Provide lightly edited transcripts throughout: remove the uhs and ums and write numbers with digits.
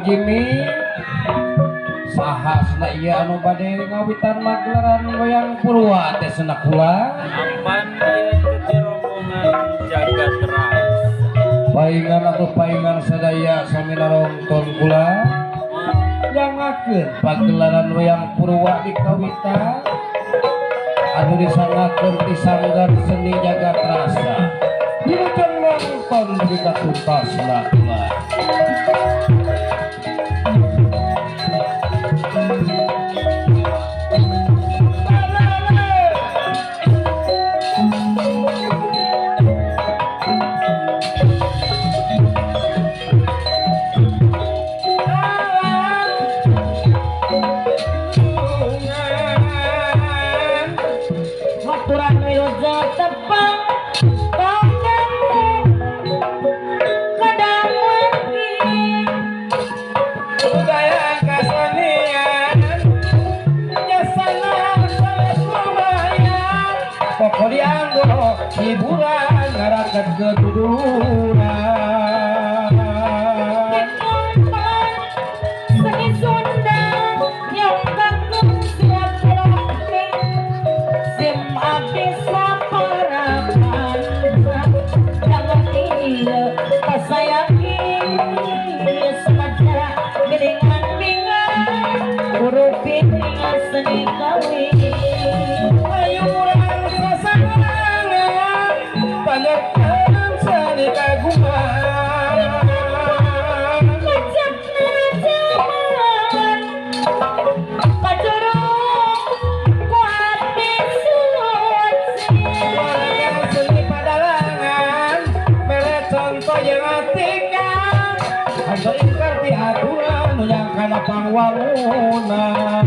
Jimmy sahasna ieu anu bade ngawitan magelaran wayang Purwa teh senak kula Ampan ieu teh rombongan jagat ras paingan atuh paingan sadaya sami narongton kula nyangakeun pagelaran wayang Purwa di Kawita anu disangakeun ti sanggar seni jagat rasa wilujeng nonton berita tuntasna kula. Hiburan ngaraket keduduran seni Sunda yang kagum siap rohke sim abdi saparakan jangan iya pasayangi semadara gedengan bingan huruf piningan seni kawin ayuran sasangan panjatan seni kaguman macamnya zaman kacurung kuati suci warga seni padalangan mere contoh yang atikan asa ingkar di aturan yang kana pangwangunan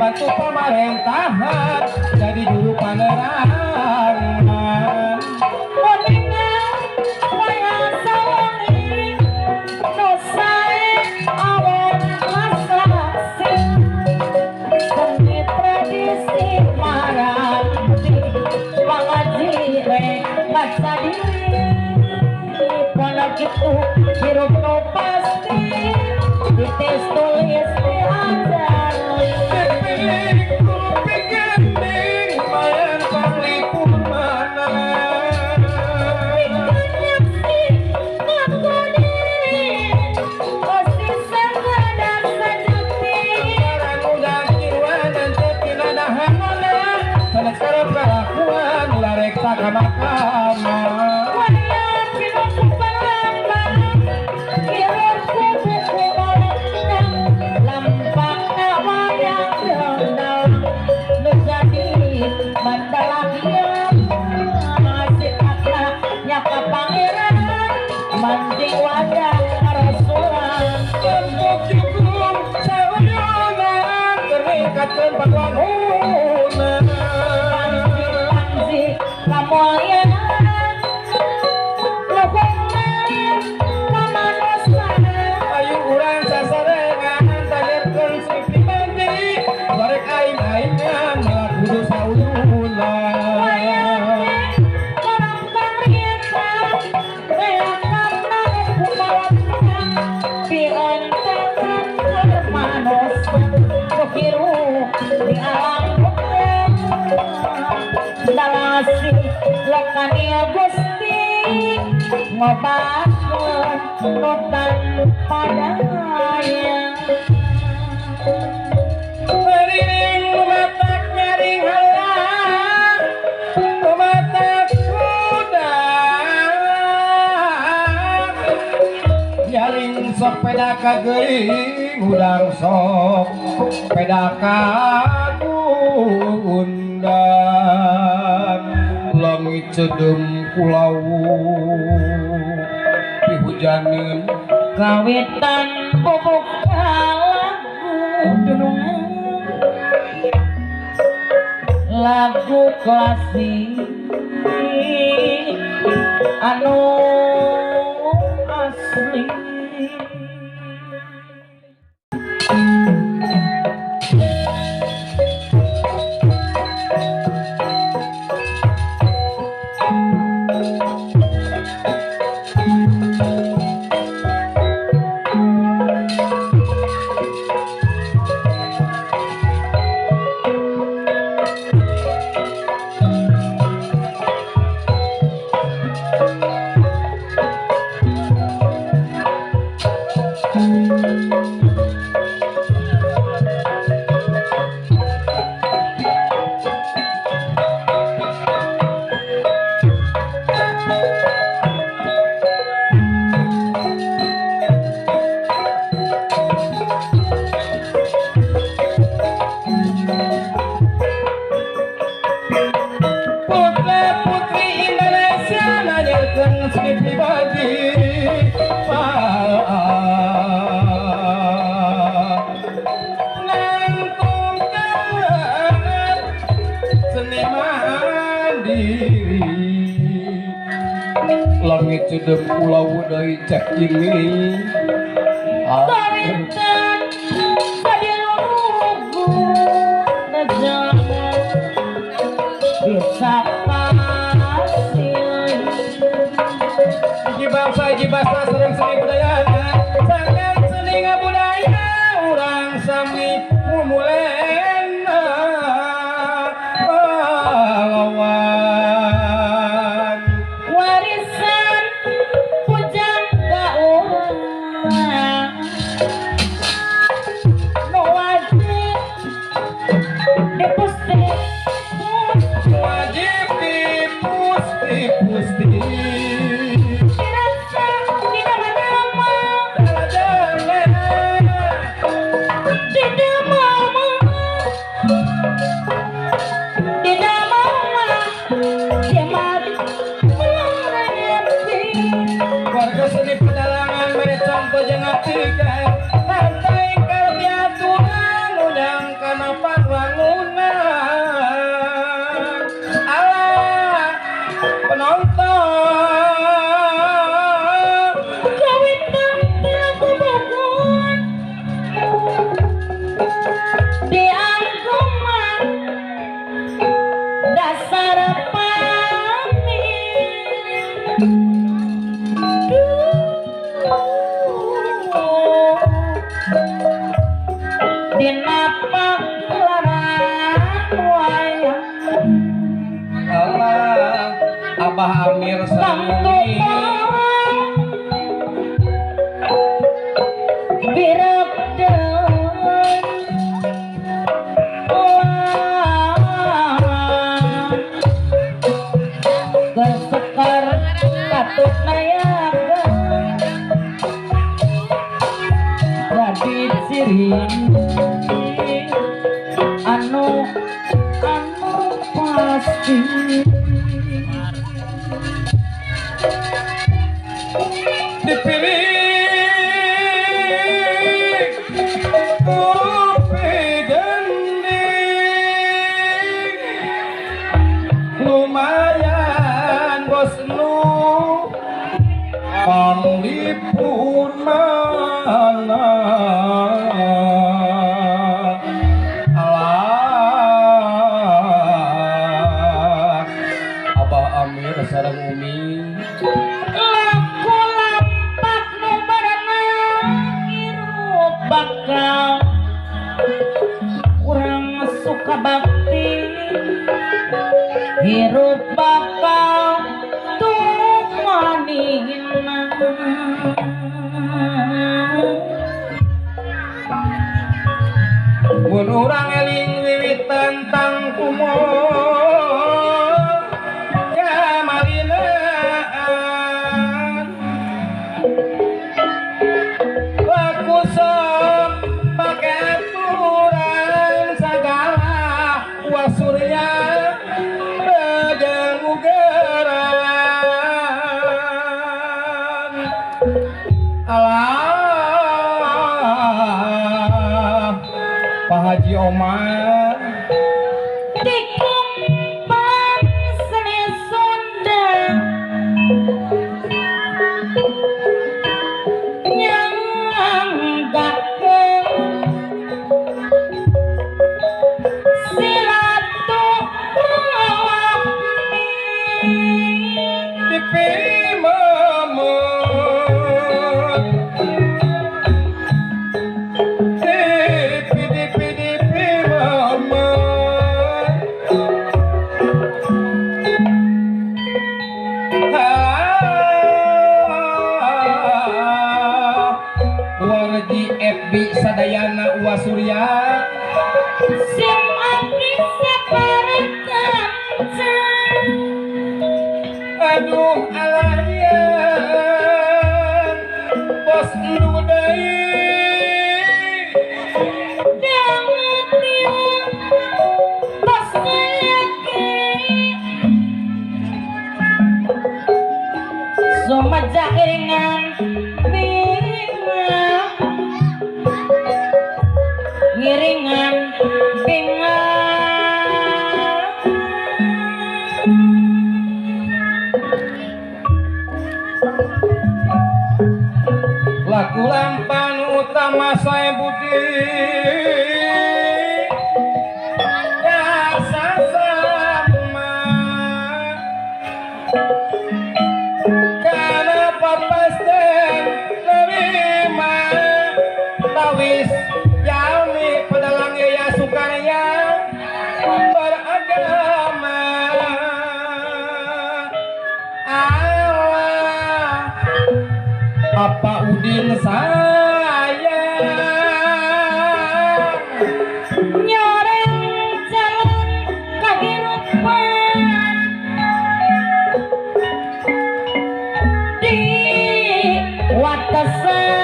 bantu pemerintahan jadi juru panerangan kuningan wayang sawangi nusae awan masasi seni tradisi maranti pangajire ngaca diri pondok itu hirup no pasti dites tulis diajar Lokania Gusti ngobakeun nutan padaya Bering lumatak nyaring halang lumatak kuda nyaring sope sepeda kageuing udang sok sepeda kagundang langit cedem pulau dihujanin kawitan bubuk lagu klasik anu asli langit cedem pulau dari cek ini kawitan sadilugu najam bisa kasih hiji bangsa hiji basa sareng seni budayana sangat seni budaya urang sami mumulena pahlawan warisan pujang kaurang nu wajib dipusti wajib dipusti dirasa di nama-nama di nama-nama di nama-nama jemari mengerti warga seni pedalangan mere contoh jeung atikan hartai karya Tuhan udang kana panwangunan Allah penonton kawitan tilaku bukun diangkuman dasar dina pagelaran wayang Allah Abah Amir Sanguni Bersekar katut nayaga jadi ciri anu pasti dipilih kopi gending lumayan bos nu panglipur mana alah Abah Amir sareng Umi laku lapak nu berenang hirup bakal kurang suka bakti hirup bakal tumanina mun urang eling wiwitan tang kumol kamalinaan Surya bajang ugeran alah Pak Haji Omar dikumpang seni Sunda nyanggakeun silaturahmi pipi memut dipi memut wargi FB sadayana Uwa Surya sim abdi saparekan aduh alayan bos lu deui danget dia tos yakin sumaja iringan bingang ngiringan lagu lampan utama saya budi rasa sama karena papasten nerima tawis jalmi pedalang ya sukarya beragama Allah apa udin sayang nyoreng jalan kehidupan di watasan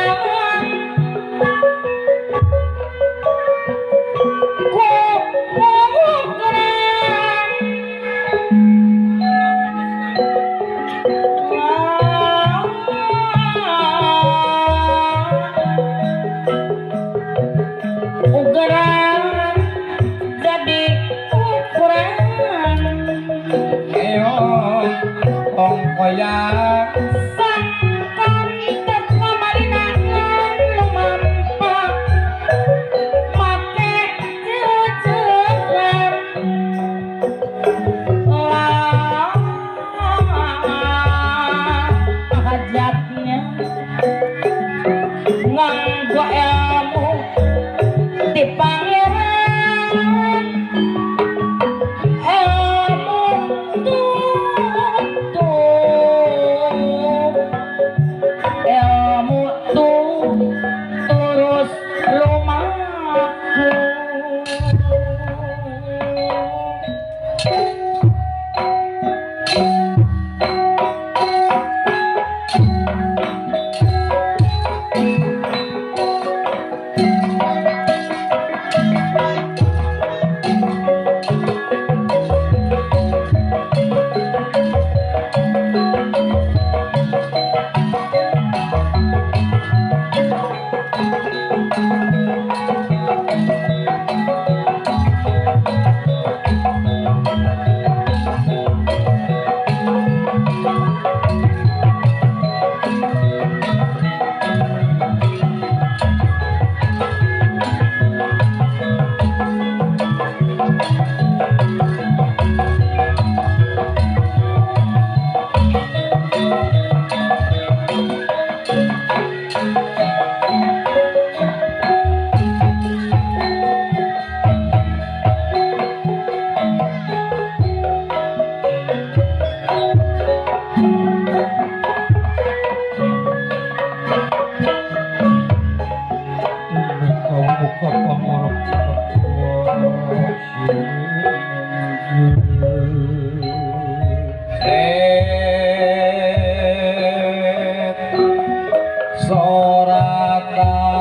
ukuran jadi ukuran ayo ongkoyak sangkan terkamarinangan lumampak make jejegan hajatnya nganggo ilmu di pangeran ilmu tutup ilmu terus lumaku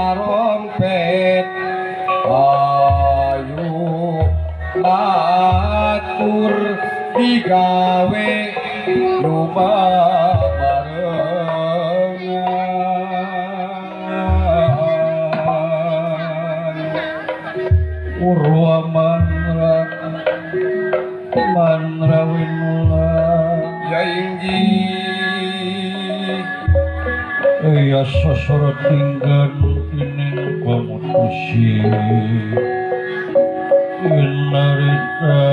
tarompet ayu batur digawe rumah barengan urwa manra winula ya ingji ya sosoro tinggan kining pamutusi inarita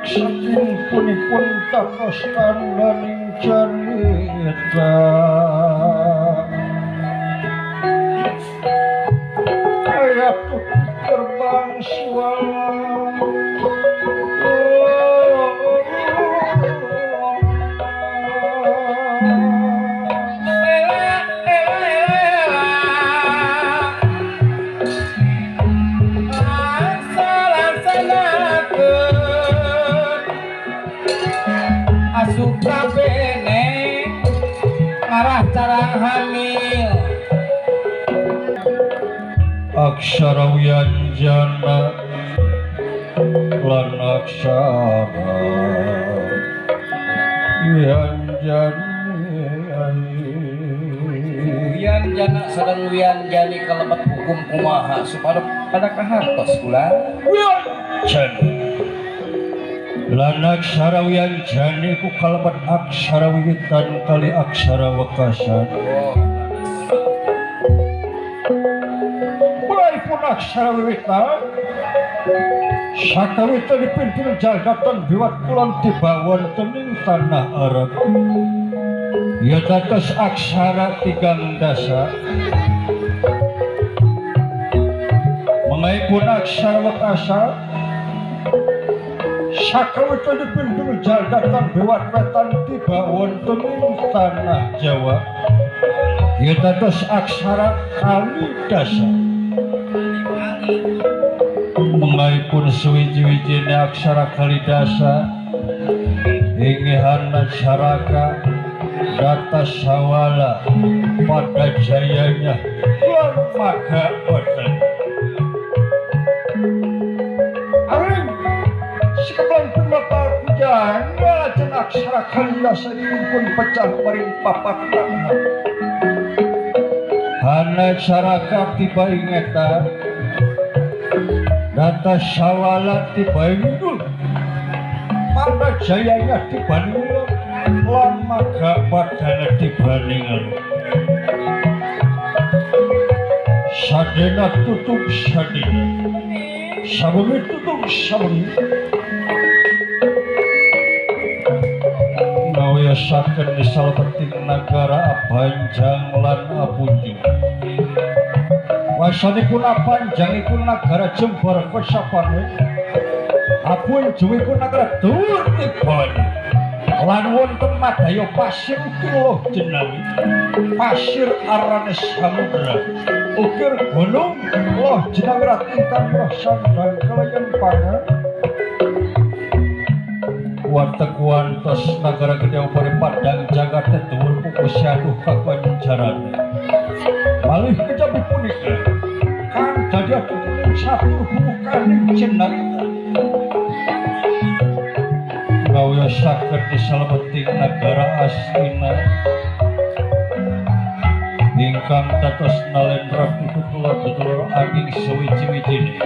saking punipun takos kandaning carita ayat terbang siwalan suka bene arah carang hamil aksara wianjana lan aksara wianjana sedang wianjani kalebat hukum kumaha supaya pada kahartos kula wianjana lan aksara wianjani ku kalebat aksara wiwitan kali aksara wekasan mulai pun aksara wiwitan sakawita dipimpin jagatan biwat kulon tibawan tening tanah Arab ya dados aksara tigang dasa mengaipun aksara wekasan sakawita dipimpin jagatan bewat wetan tiba wonten ing tanah Jawa ya dados aksara kalidasa mengaipun suwiji-wijine aksara kalidasa ingihan masyarakat data sawala pada jayanya lan maga boten sikapun bapak pujan lajeng aksara kalidasa pun pecah maring papat tanah hana masyarakat tiba ingetan data sawala tiba indul pada jayanya dibanding lan maga padana dibanding sadena tutup sadena sabengi tutup sabengi ngawiasaken di salebeting nagara Abanjang lan Apunjung wasanipun Abanjang iku nagara Jembar Pesapane Apunjung iku nagara Dhuwur Tibane lan wonten Madaya pasir kula jenengi pasir arane samudra ukir gunung loh jeneng rat ingkang rasandang kalayan pangan warteg wantos nagara gede upari padang jagat dhuwur pukus aduh kakonjarane malih kejabi punika kan dadi atuning satu humukaning jeneng gawe saged di salebeting nagara Astina ingkang dados nalendra putu kula dulur ageng suwiji-wijine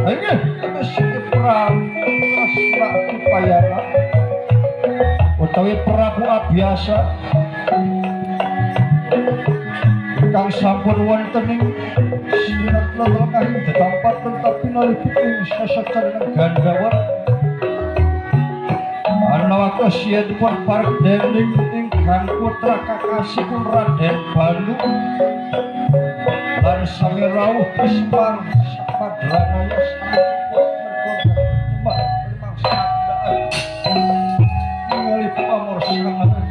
ayo Gusti Prabu Asra Upayana utawi Prabu Abiasa ingkang sampun wonten ing sinat lelengahing detampaten tapi nalipit ing sasajaran Gandhawan anawaka siyatipun parek dening ingkang putra kakasipun Raden Banu lan sami rawuh Bispar Padranaya Cuma memang sadaan ningali pamor sangat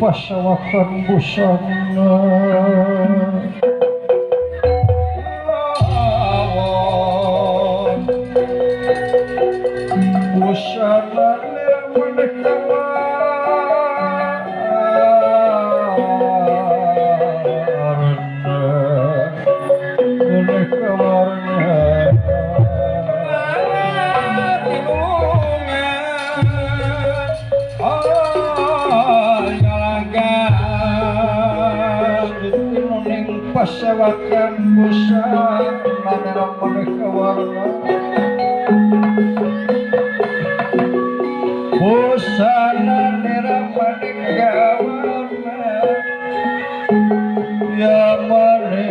pasawakan busana busana pasawakan busana manera maneka warna busana nera maneka warna ya maneka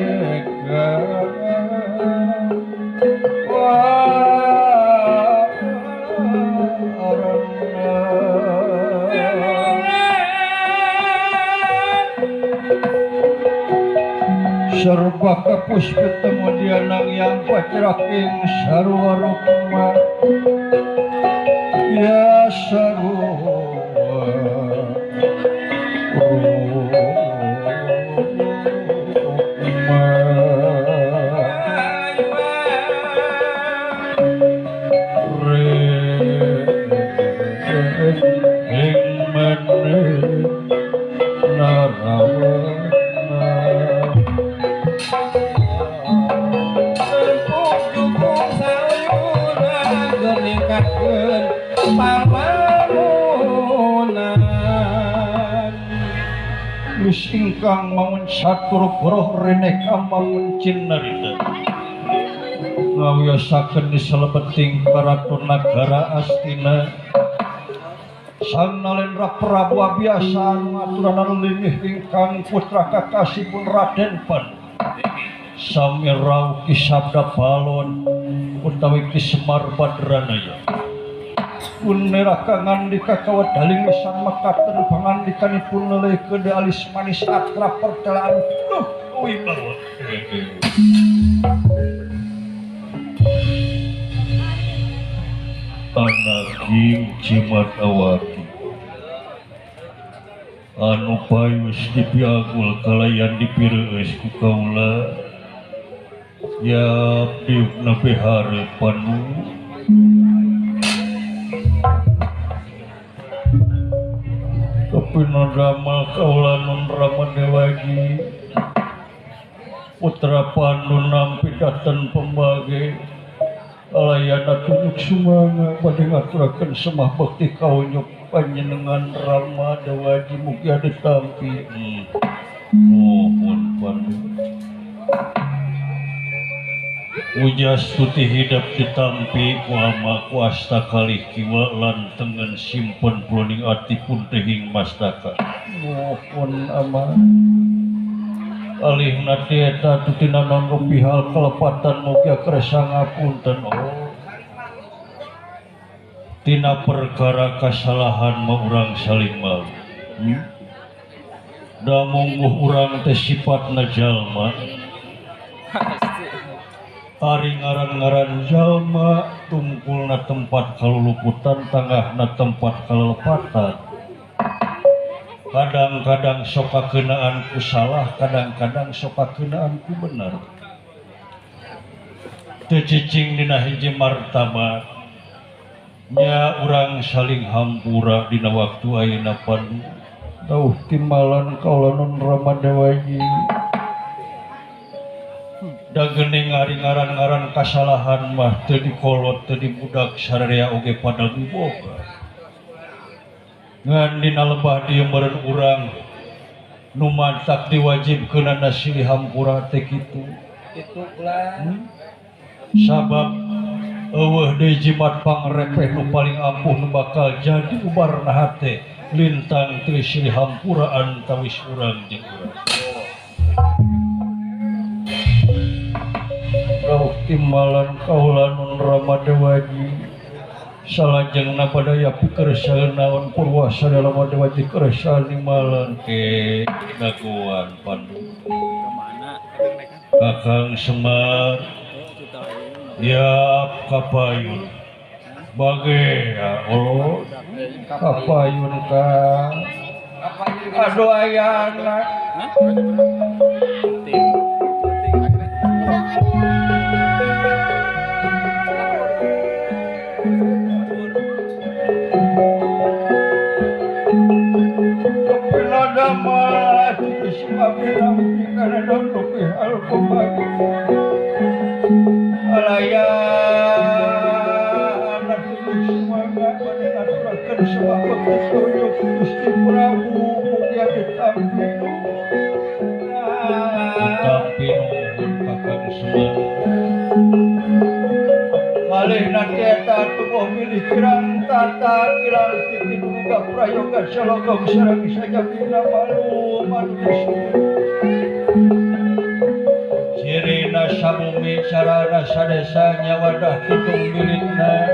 sarba kapus ketemu dia nang yang pacraking sarwa rukma ya sarwa ingkang mamun satur boroh reneka mamun cinarita ngawiyosaken di salebeting karaton nagara Astina sang Nalendra Prabu Abiasa ngaturanan lingih ingkang putra kakasipun Raden Panu sami rauh Ki Sabda Balon utawi Ki Semar Badranaya punera kangandika kawadaling sang mekaten pangandikanipun leleh kede alis manis akrab pertelaan wibawa anaging Cimatawati anu payus dipiagul kalayan dipireus ku kaula ya abdi nabi harepanu Pinodama kaulanun Ramadewagi putra Pandu nampi daten pembage alayana tunjuk sumanga badhe ngaturaken semah bekti kaunyuk panjenengan Ramadewagi mugi ditampi mohon Pandu ujas tuti hidup ditampi wama kuasta kalih kiwa lan tengen simpen puloning atipun tehing mastaka mohon aman alih natieta tutina nanggo pihal kelepatan mugia kersa ngapunten tina perkara kasalahan maurang saling malu da mungguh urang teh sifatna jalma Ari ngaran-ngaran jalma tungkulna tempat kaluluputan tangahna tempat kalelepatan. Kadang-kadang soka kenaan ku salah, kadang-kadang soka kenaan ku bener. Teu cicing dina hiji martabat nya urang saling hampura dina waktu ayeuna padu. Dauh timbalan kaulanon Ramadewaji. Da geuning ari ngaran-ngaran kasalahan mah teu dikolot teu dibudak sararea oge pada miboga. Ngan dina lebah dieu meureun urang nu mantak diwajibkeunana silih hampura teh kitu. Itu ulah. Sabab eueuh deui jimat pangrepeh nu paling ampuh nu bakal jadi ubarna hate lintang teu silih hampura antawis urang jeung urang. Rauh timbalan kaulanon Ramadewaji salajengna badaya pikeursaeun naon purwasa dalam Ramadewaji keursaeun nimbalan ke dagoan Pandu. Kemana? Kakang Semar ya kapayun bage ya Allah kapayun ka aduh ayana Kapilada malah disebabkan karena dondok al-Qur'an alayan semangat pada aturakan semua petunjuk Gusti Prabu mugia ditampinu Kakang Semar malih nanti eta tubuh milih kirang tata kirang titik muga prayoga salogong sareng saja bina malu Cirina sabumi sarana sadesa nyawadah tutung militna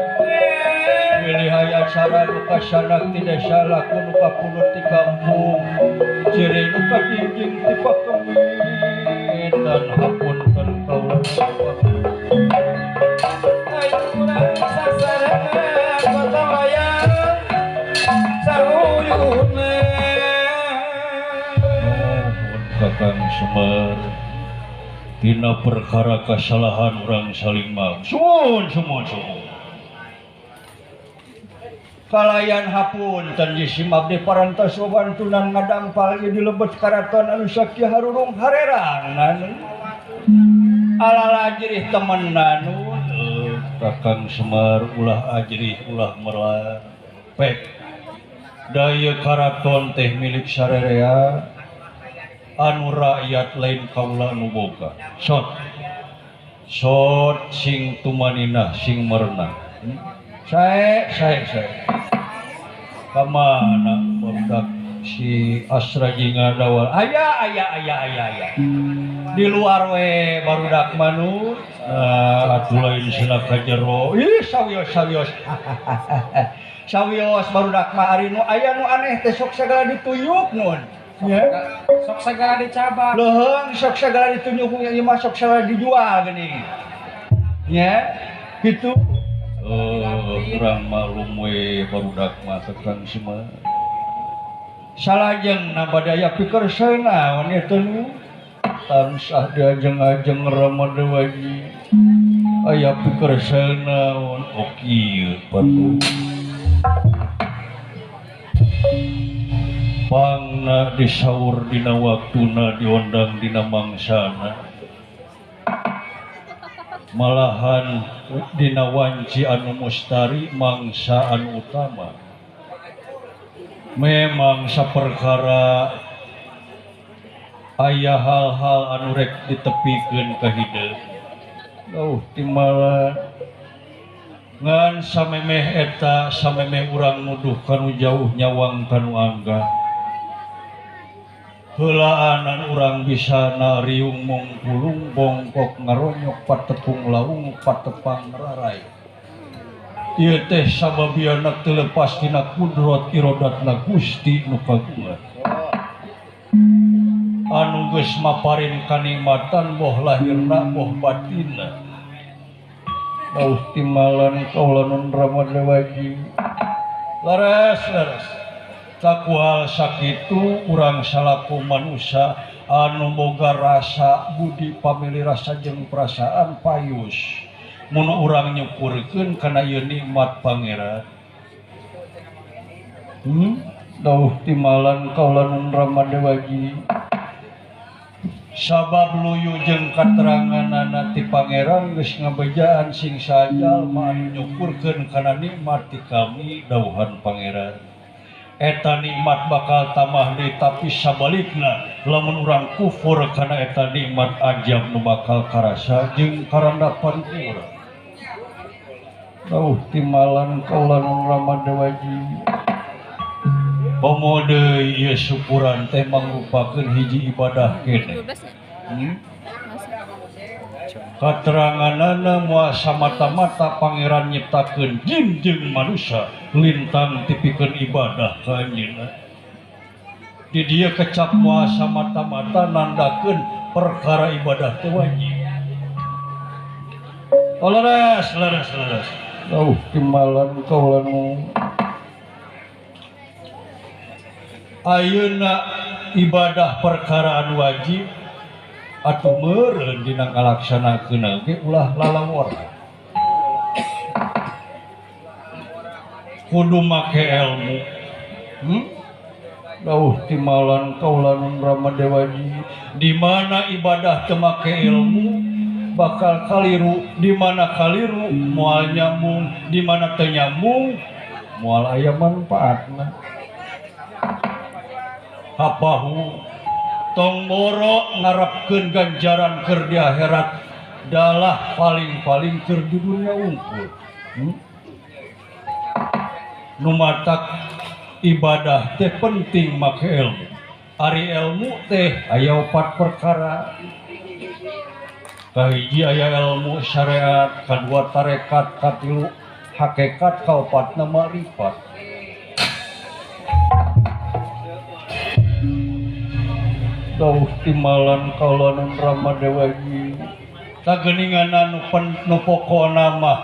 milih hayat sarana kasanak tidak salah kuno kapulut di kampung ciri nuka jinjing di pakemit dan hapun dan kaulah ayo pulang sasaran kota wayang saruyune Kakang Semar tina perkara kesalahan orang saling maaf. Sumun. Kalayan hapun tanji simab di parantos wabantunan ngadampal ieu dilebet karaton anu sakieu harurung harerangan. Alala jirih temenan Kakang Semar ulah ajrih ulah merapek. Daya karaton teh milik sarerea anu rakyat lain kaula nu boga sot sing tumaninah sing merenah sae kamana barudak si Asraji ngadawal aya di luar we barudak manut atuh lain cenah ka jero ih sawios barudak mah ari nu aya nu aneh teh sok sagala dituyuk nun ya sok segala dicabar leuheung sok segala ditunjuk ieu mah sok segala dijual geuning nya kitu urang malum we barudak mah Kakang Semar salajengna badaya pikeursaeun naon ieu teh nu tansah diajeng-ajeng Ramadewaji aya pikeursaeun naon okieu Pandu pangna disaur dina waktuna diondang dina mangsana malahan dina wanci anu mustari mangsa anu utama memang saperkara aya hal-hal anu rek ditepikeun ka hideung timbalan ngan samemeh eta samemeh urang nuduh kanu jauh nyawang kanu angga heulaanan urang bisa nariung mongkulung bongkok ngaronyok patepung laung patepang rarai ieu teh sababiana teu lepas tina kudrat irodatna Gusti nu kagungan anu geus maparin kanikmatan boh lahirna boh batinna Dauh timalan kaulanun Ramadewaji. Laras sakual sakitu urang salaku manusia anu boga rasa budi pamili rasa jeung perasaan payus mun urang nyukurkeun kana ieu nikmat pangeran. Dauh timalan kaulanun Ramadewaji. Sabab luyu jeung kateranganana ti pangeran geus ngabejaan sing sajal anu nyukurkeun kana nikmat ti kami dauhan pangeran. Eta nikmat bakal tambah deui tapi sabalikna lamun urang kufur kana eta nikmat ajab nu bakal karasa jeung karandapan urang. Dauh timalan kaulanun Ramadewaji. Pamode ieu syukuran teh mangrupakeun hiji ibadah keneh. Kateranganana moal samata-mata pangeran nyiptakeun jin jeung manusia lintang tipikeun ibadah ka anjeunna. Di dieu kecap moal samata-mata nandakeun perkara ibadah teh wajib. Laras. Dauh timalan kaulanun ayeuna ibadah perkaraan wajib atuh meureun dina ngalaksanakeun ge ulah lalawor. Kudu make ilmu. Dauh timalan kaulanun Ramadewaji. Di mana ibadah teu make ilmu bakal kaliru, di mana kaliru moal nyambung, di mana teu nyambung moal aya manfaatna. Hapahu tong boro ngarapkeun ganjaran keur di akhirat dalah paling-paling keur di dunia unggul. Nu matak ibadah teh penting make ilmu. Ari ilmu teh aya 4 perkara. Kahiji aya ilmu syariat, kadua tarekat, katilu hakikat, kaopatna ma'rifat. Dauh timalan kaulanun Ramadewaji. Sageuningan nu pokona mah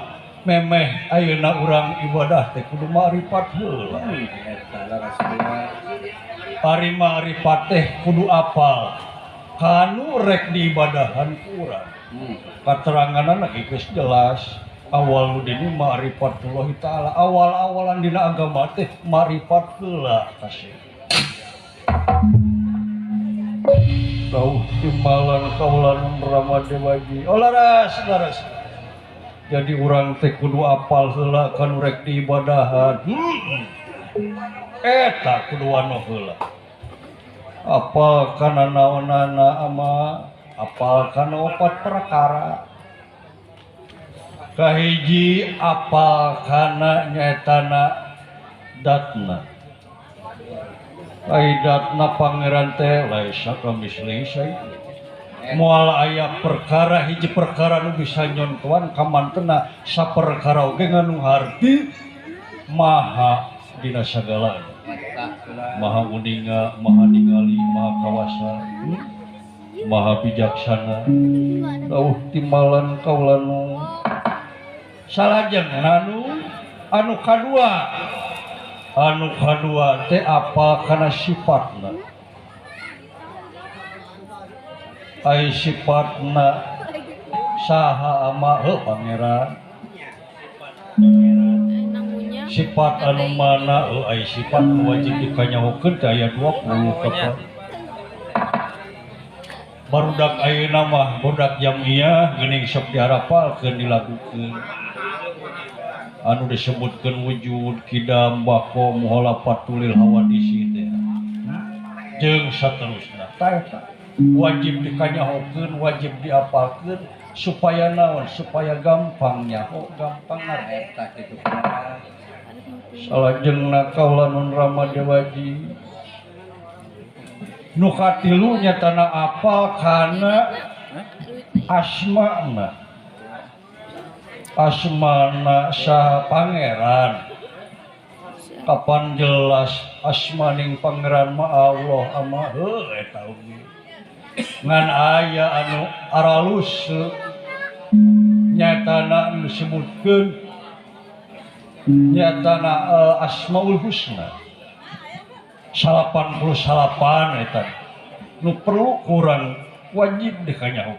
memeh ayeuna urang ibadah teh kudu ma'rifat heula. Ari ma'rifat teh kudu apal kanu rek diibadahan ku urang. Kateranganana geus jelas. Awal dini ma'rifatullah taala. Awal-awalan dina agama teh ma'rifat heula kasih. Dauh timalan kaulanun Ramadewaji. Laras. Jadi urang teh kudu apal heula kanu rek diibadahan. Eta kudu anu heula. Apal kana naonana ama apal kana 4 perkara. Kahiji apal kana nyaetana datna. Aidatna pangeran teh laisa kamisli syai'. Moal aya perkara hiji perkara nu bisa nyontoan ka mantena saperkara oge nganu harti maha dina sagalana. Maha uninga, maha ningali, maha kawasa, maha bijaksana. Dauh timalan kaulanu salajeng anu kadua. Anu kadua teh apa kana sifatna. Ai sifatna saha ama pangeran. Sifat anu mana ai sifat wajib dikanyahokeun teh aya 20 kapal. Barudak ayeuna mah budak jamiah geuning sok diharapalkeun dilagukeun. Anu disebutkeun wujud kidam bako muhala patulil hawadisi teh jeung saterusna eta wajib dikanyahokeun wajib diapalkeun supaya naon supaya gampang nyaho gampang ngarti kitu salajengna kaulanun Ramadewaji nu katilu nyatana apal kana asma'na asmana saha pangeran. Kapan jelas asmaning pangeran ma Allah ama eta oge ngan aya anu aralus nyatana disebutkeun nyatana Asmaul Husna 88 eta nu perlu kurang wajib dikanyaho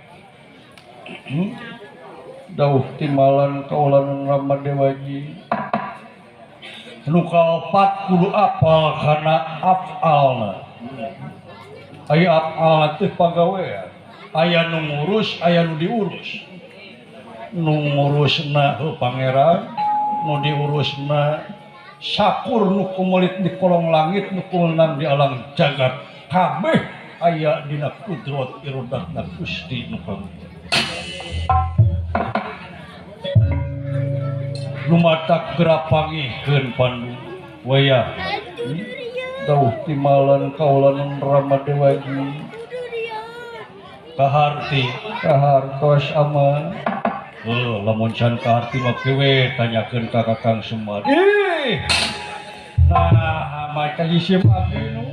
dawuh timalan kaulan Ramadewaji nu kaopat kudu apal kana afalna aya afal teh pagawean aya nu ngurus aya nu diurus nu ngurusna pangeran nu diurusna sakur nu kumelit di kolong langit nu kumeunang di alam jagat kabeh aya dina kudrat iradatna Gusti nu Panguluhur lumatak gerapangikeun pandu wayah dawuh timalan kaulan Ramadewaji kahartos ama lamun can kaharti mah kewe tanyakeun ka Kakang Semar nah maca isim abdi nu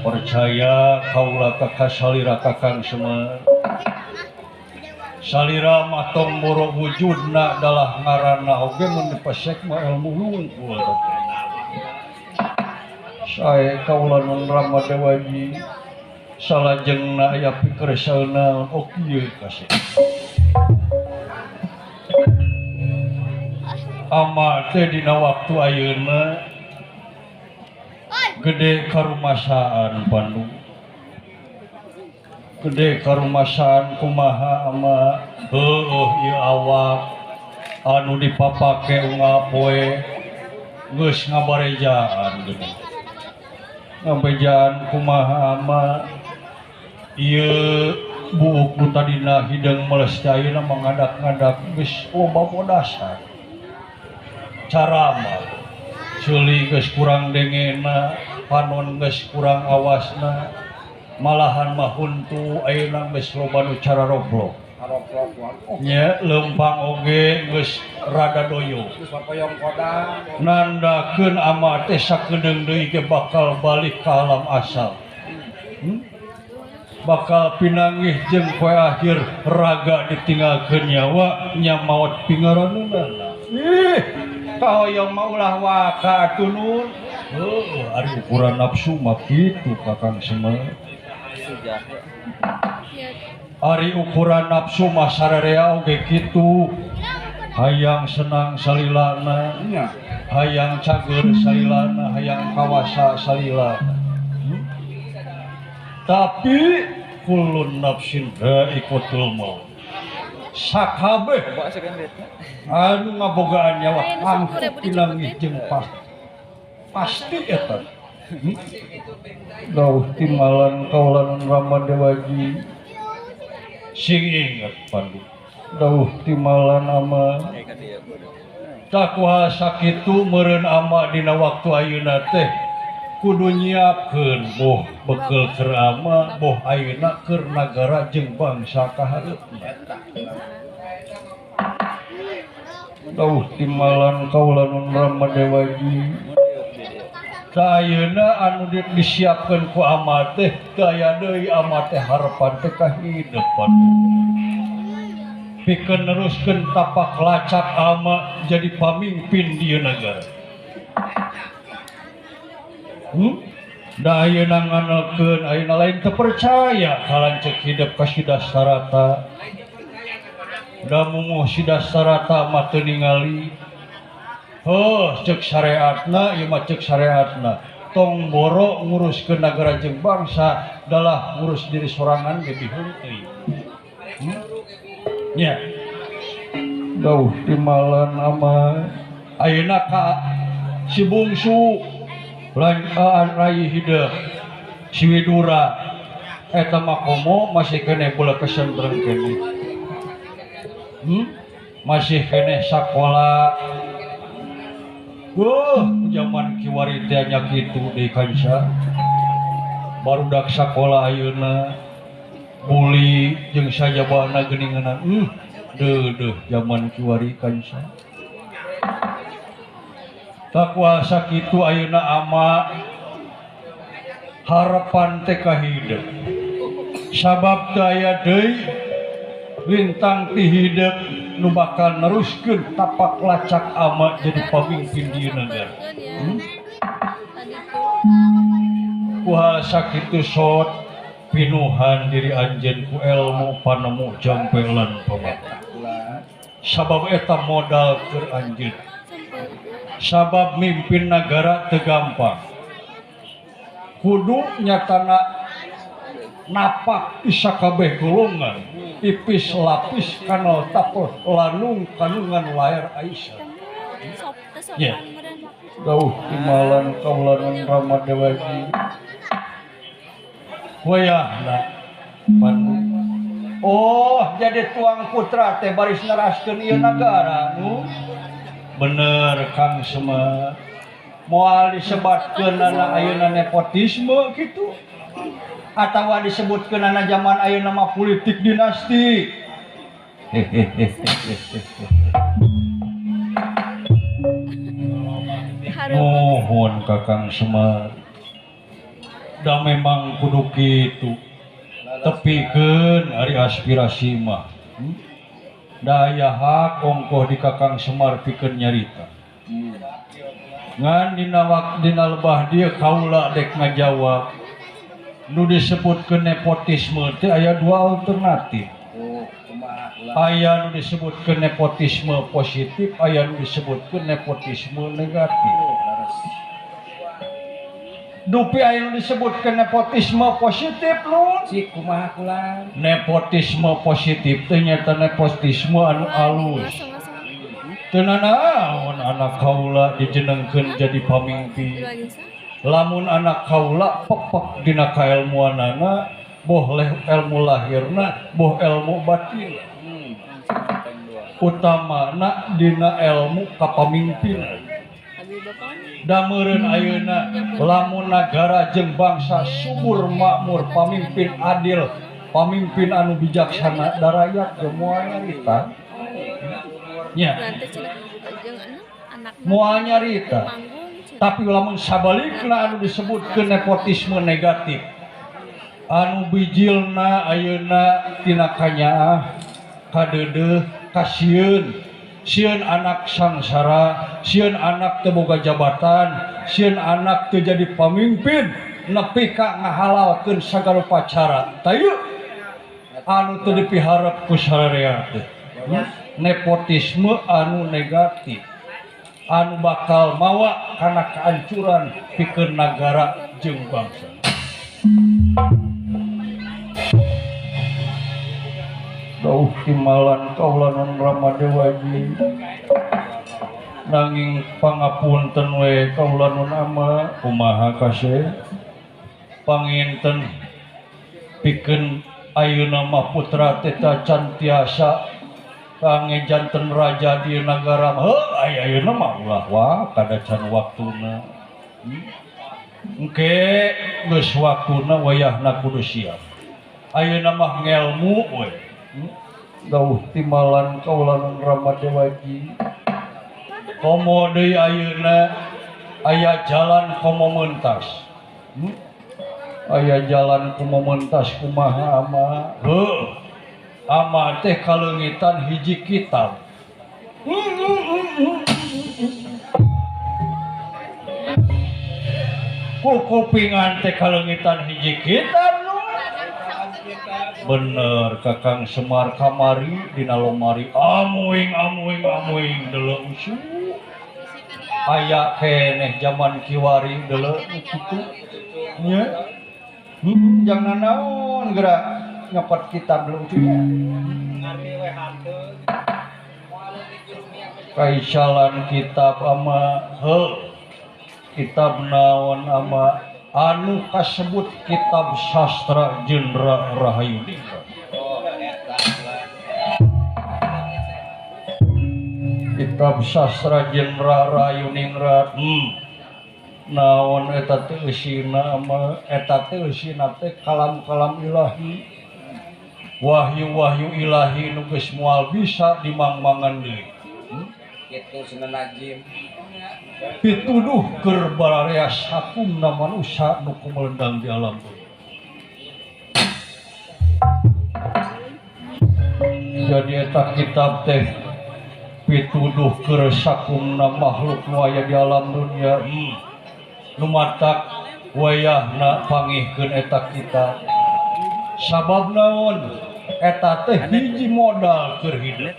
percaya kaula ka salira Kakang Semar salira mah tong boro wujudna adalah ngaranna oge mun dipesek mah ilmu hungkul sae kaula nun Ramadewaji salajengna aya pikersana okieu kasih ama teh dina waktu ayeuna gede karumasaan Pandu gede karumasaan kumaha ama heueuh ieu awak anu dipapake unggal poe geus ngabarejaan gede ngabejaan kumaha ama ieu buuk nu tadina hidang melesti ayeuna mangadak-ngadak geus loba dasar cara mah ceuli geus kurang dengena panon geus kurang awasna malahan mah huntu ayeuna geus loba nu cara roblok nya lempang oge geus rada doyo nandakeun ama teh sakedeung deui ge bakal balik ka alam asal bakal pinanggih jeung poe akhir raga ditinggalkeun nyawa nya maot pingaranna kahoyong mah ulah waka tunun ari ukuran nafsu mah kitu Kakang Semar ari ukuran nafsu mah sararea oge kitu hayang senang salilana hayang cager salilana hayang kawasa salilana tapi kulun nafsin dha'iqatul maut sakabeh anu ngabogaan nyawa angkut pinanggih jeung pasti eta dawuh timalan kaulan Ramadewaji sing inget Pandu dawuh timalan ama tak kuasa kitu meureun ama dina waktu ayeuna teh kudu nyiapkeun boh bekel keur ama boh ayeuna keur nagara jeung bangsa kahareupna dawuh timalan kaulan Ramadewaji ayeuna anu disiapkeun ku ama teh daya deui ama teh harepan teh kahidepan pikeun neruskeun tapak lacak ama jadi pamimpin di negara da ayeuna nganokeun ayeuna lain teu percaya kalancek hidup ka Sidasarata da mumuh Sidasarata mah teu ningali cek syariatna ieu mah cek syariatna tong boro nguruskeun nagara jeung bangsa dalah ngurus diri sorangan ge bihun teuing nya dawuh timalan ama ayeuna ka si bungsu lain rai hideung si Widura eta mah komo masih keneh bola kesendreng keneh masih keneh sakola zaman kiwari teh nya kitu deui kanca barudak sakola ayeuna uli jeung sajabana geuningan deuh zaman kiwari kanca tak kuasa kitu ayeuna ama harapan teh kahideuk sabab teu aya deui lintang ti hideuk nu bakal neruskeun tapak lacak ama jadi pamimpin di negara. Kuhal sakitu sot pinuhan diri anjeun ku ilmu panemu jampelan pamata. Sabab eta modal keur anjeun. Sabab mimpin negara teu gampang. Kudu nyatana napak isa kabeh golongan ipis lapis kanal tapel lanung kanungan layar Aisyah ya dauh timalan kaulanun Ramadewagi wayahna Bandung oh jadi tuang putra teh baris neraskeun ieu nagara nu bener Kang Semar moal disebatkeun anak ayeuna nepotisme kitu atawa disebutkeun anak zaman ayeuna mah politik dinasti. Mohon Kakang Semar. Da memang kudu kitu. Tepikeun ari aspirasi mah. Da aya hak ongkoh di Kakang Semar pikeun nyarita. Ngan dina lebah dieu kaula dek ngajawab. Nu disebutkeun nepotisme teh aya dua alternatif. Aya nu disebutkeun nepotisme positif, aya nu disebutkeun nepotisme negatif. Dupi aya nu disebutkeun nepotisme positif nu cik kumaha kula. Nepotisme positif teh nyata nepotisme anu alus. Teu naon anak kaula dijenengkeun jadi pamimpin. Lamun anak kaula pepek dina kailmuanana boh ilmu lahirna boh ilmu batin utamana dina ilmu kapamimpinan da meureun ayeuna lamun nagara jeung bangsa subur makmur pamimpin adil pamimpin anu bijaksana da rakyat ge moal nyarita nya moal nyarita. Tapi lamun sabalikna anu disebutkeun nepotisme negatif anu bijilna ayeuna tina kanyaah kadeudeuh kasieun sieun anak sangsara sieun anak teu boga jabatan sieun anak teu jadi pamimpin nepi ka ngahalalkeun sagala pacara tayeu anu teu dipiharep ku sararea teh nepotisme anu negatif anu bakal mawa kana kehancuran pikeun nagara jeung bangsa. Dauh timalan kaulanun Ramadewagi nanging pangapunten we kaulanun ama kumaha kasih panginten pikeun ayeuna mah putra teh cantiasa kange janten raja di negara mah ayeuna mah ulah wah kada can waktuna engke geus waktuna wayahna kudu siap ayeuna mah ngelmu we dauh timalan kaulanun Ramadewagi komo deui ayeuna aya jalan komo meuntas aya jalan komo meuntas kumaha ama heuh ama teh kaleungitan hiji kitab ku kupingan teh kaleungitan hiji kitab bener Kakang Semar kamari dina lomari amuing deuleu usu aya keneh zaman kiwari deuleu kitu nya jangan naon geura nyopot kitab dulu cuy kaisalan kitab ama kitab naon ama anu kasebut kitab sastra Jendra Rahayu kitab sastra Jendra Rahayu Ningrat naon eta teh eusina ama eta teh eusina teh kalam-kalam ilahi wahyu-wahyu ilahi nu geus moal bisa dimangmangan deui kitu Sunan Najim pituduh keur barareas hakumna manusia nu kumelendang di alam jadi eta kitab teh pituduh keresakumna makhluk nu aya di alam dunia lumatak wayahna pangihkeun eta kita sabab naon eta teh hiji modal keur hidup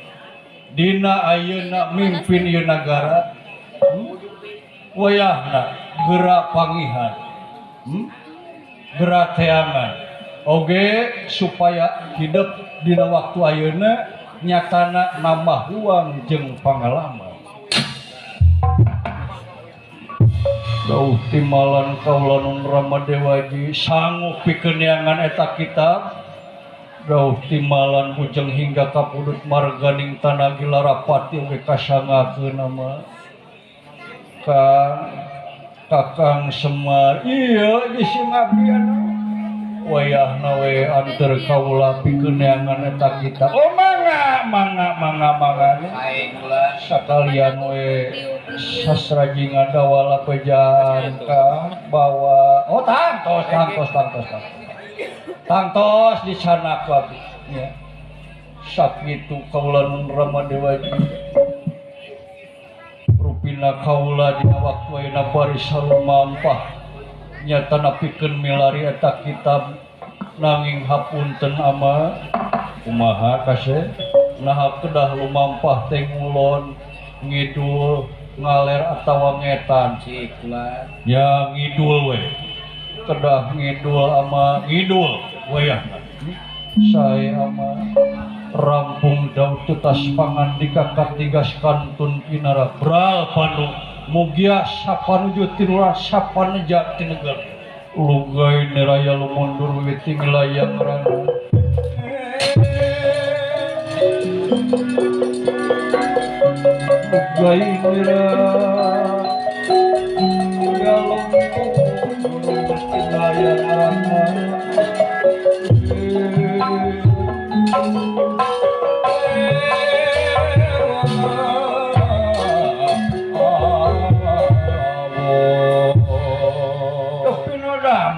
dina ayeuna mimpin ieu nagara wayahna geura pangihan geura teangan oge supaya hidup dina waktu ayeuna nyatana nambah uang jeung pangalaman dauh timalan kaula nun Ramadewaji sanggup pikeun neangan eta kitab dauh timalan bujeng hingga kapudut marganing tanah Gilarapati oge kasangakeun nama Kakang Semar iya geus ngabdian wayahna we anteur kaula pikeun neangan eta kitab oh mangga sakalian we sasraji ngadawala pejaan ka bawa oh tangtos di sana abdi ya sakitu kaula nun Ramadewaji rupina kaula dina waktu ayeuna bari salumampah nyatana pikeun milari eta kitab nanging hapunten ama kumaha kase naha kedah lumampah teh ngulon ngidul ngaler atawa ngetan ciklan ya ngidul we kedah ngidul ama ngidul wayahna sae ama rampung daud tutas pangandika katigas kantun kinara bral pandu mugia sapanuju tinuran sapaneja tinegel lugai neraya lumundur wiwit tinglayang rana lugai neraya lumundur tinglayang rana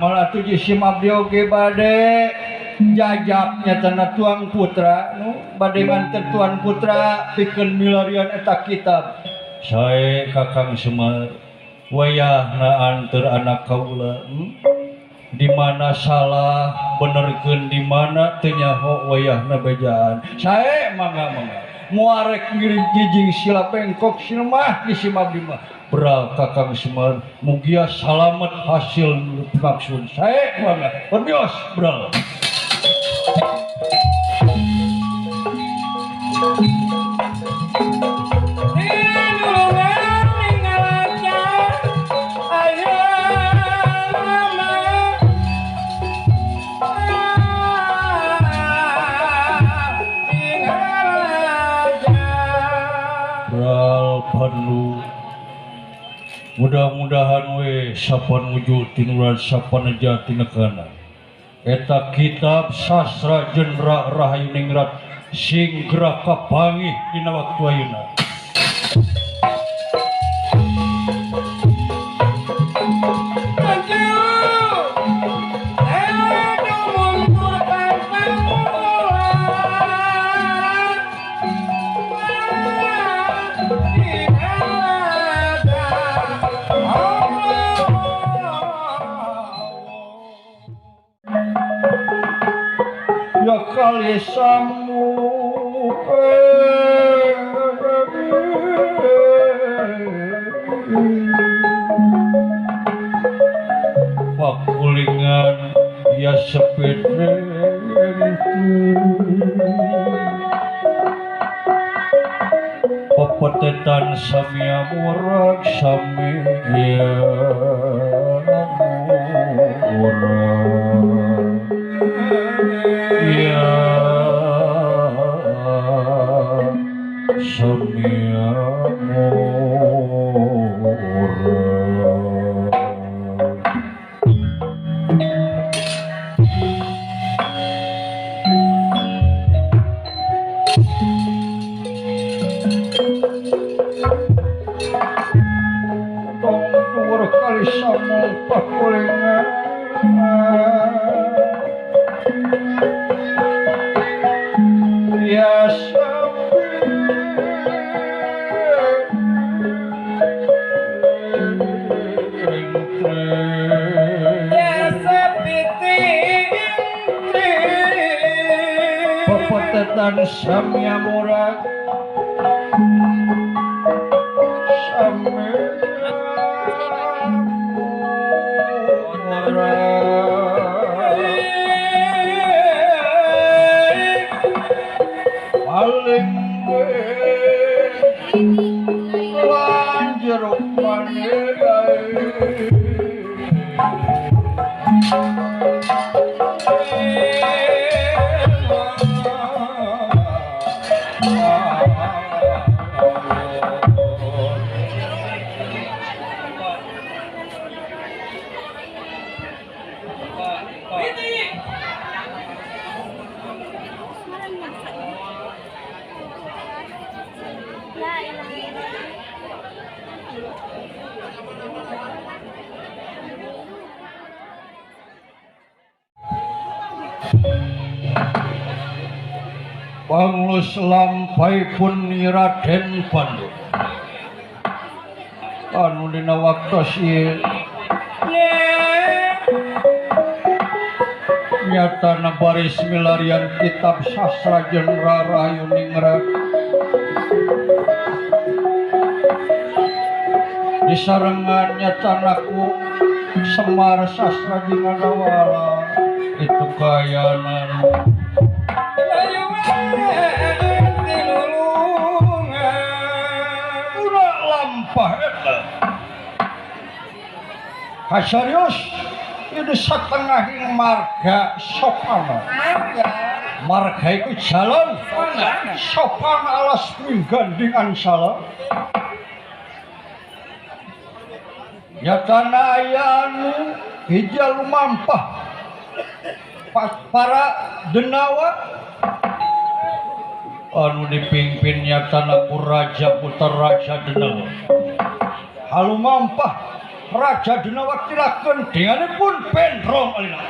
malah tujuh simabdi oge bade jajabnya tanah tuang putra nu bade nganter tuan putra pikeun milarian eta kitab sae Kakang Semar wayahna anteur anak kaula di mana salah benerkeun di mana teu nyaho wayahna bejaan sae mangga muarek ngiring jijing sila pengkok silmah di simabdi mah beral Kakang Semar mugia salamet hasil maksud saya mangga berbios beral beral Pandu mudah-mudahan we sapan wujud tinuran sapaneja tinekana eta kitab sastra jendra rahayu ningrat sing gerak kapangih dina waktu ayeuna ya kali samu pakulingan ya sepede pepetetan samia murag samia murag ya samia murag kali sama pakulingan ya sampai Nyatan samya murad samya paling jeruk Panglus lampaipun Raden Pandhu anu dina waktos ieu nyatana baris milarian kitab sastra jeung Rahayu Ningrat disarengan nyatana ku Semar Sastra jeung Adawala itu kayanan Kasarius itu setengahing marga sopan marga itu jalan sopan alas pinggandingan salah nyatana ayanu hijau lumampah para denawa anu dipimpin nyatana ku Raja Putra Raja Denawa halumampah Raja Denawa tilakeun denganipun pendrong alina.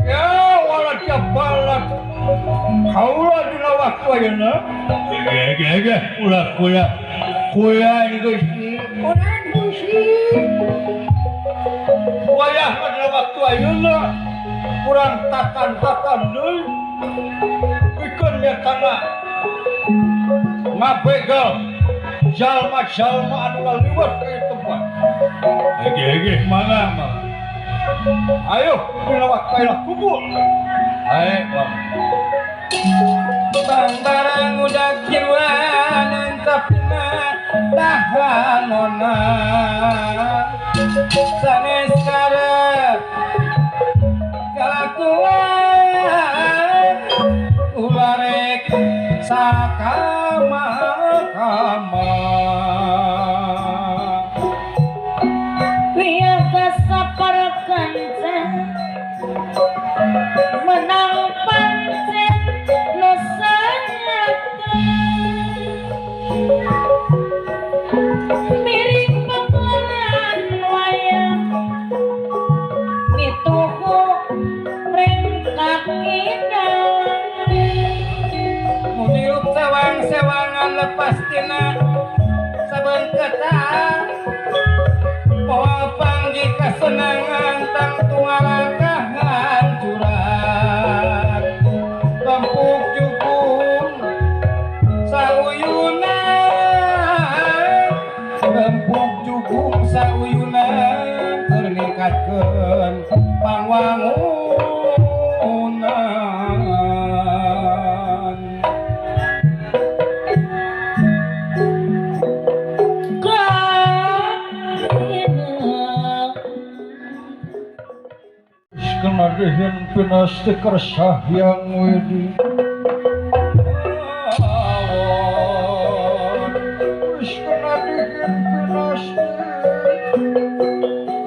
Ya walat ya balat kaulah dina waktu ayeuna ge ulah kuya ini Gusti urang Gusti wayah dina waktu ayeuna urang tatan deui pikeun nya tanah ngabegal jalma-jalma anu laliwat ka tempat ge mana mah ayo dina waktu ayeuna kumpul ayo bang Barang udah jiruan entapna tahanona sanes karep kalakuan ularek sakama Biar kasaparkan menang pancen nosanya miring bakalan wayang dituhu rengkak idang Mudiuk sewang-sewangan lepas tina saben ketah poa panggi kesenangan tang tuaragahan curang lempuk jukung sauyunan terningkatkeun pangwangunan kena dihin pinasti kersah yang wedi kena dihin pinasti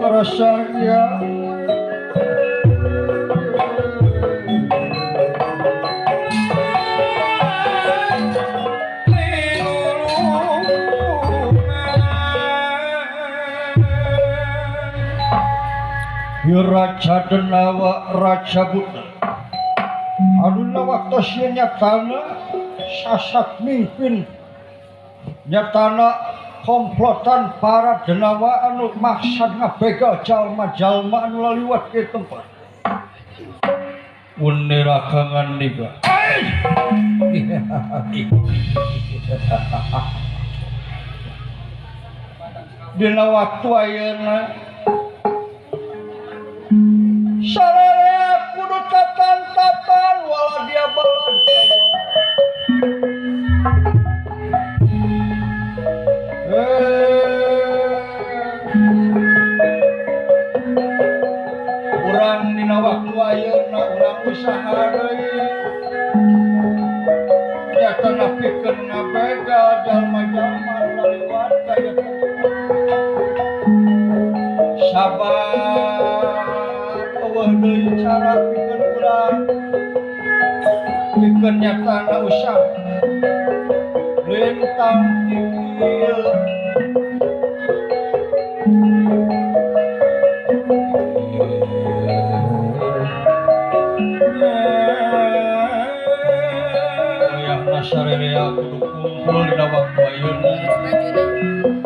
kersah yang Raja Denawa Raja Buddha aduna waktu sieun nyatana sasak mimpin nyatana komplotan para denawa anu maksad ngabegal jalma-jalma anu laliwat ke tempat unirakangan niga dina waktu ayeuna sararea kudu tatan walau dia balad urang dina waktu ayeuna urang usaha deui nyata napikeun ngabegal jalma-jalma anu laliwat ka ieu sabar deui cara pikeun urang pikeun nyatana usaha lintang tikil ayahna sarerea kudu kumpul dina waktu ayeuna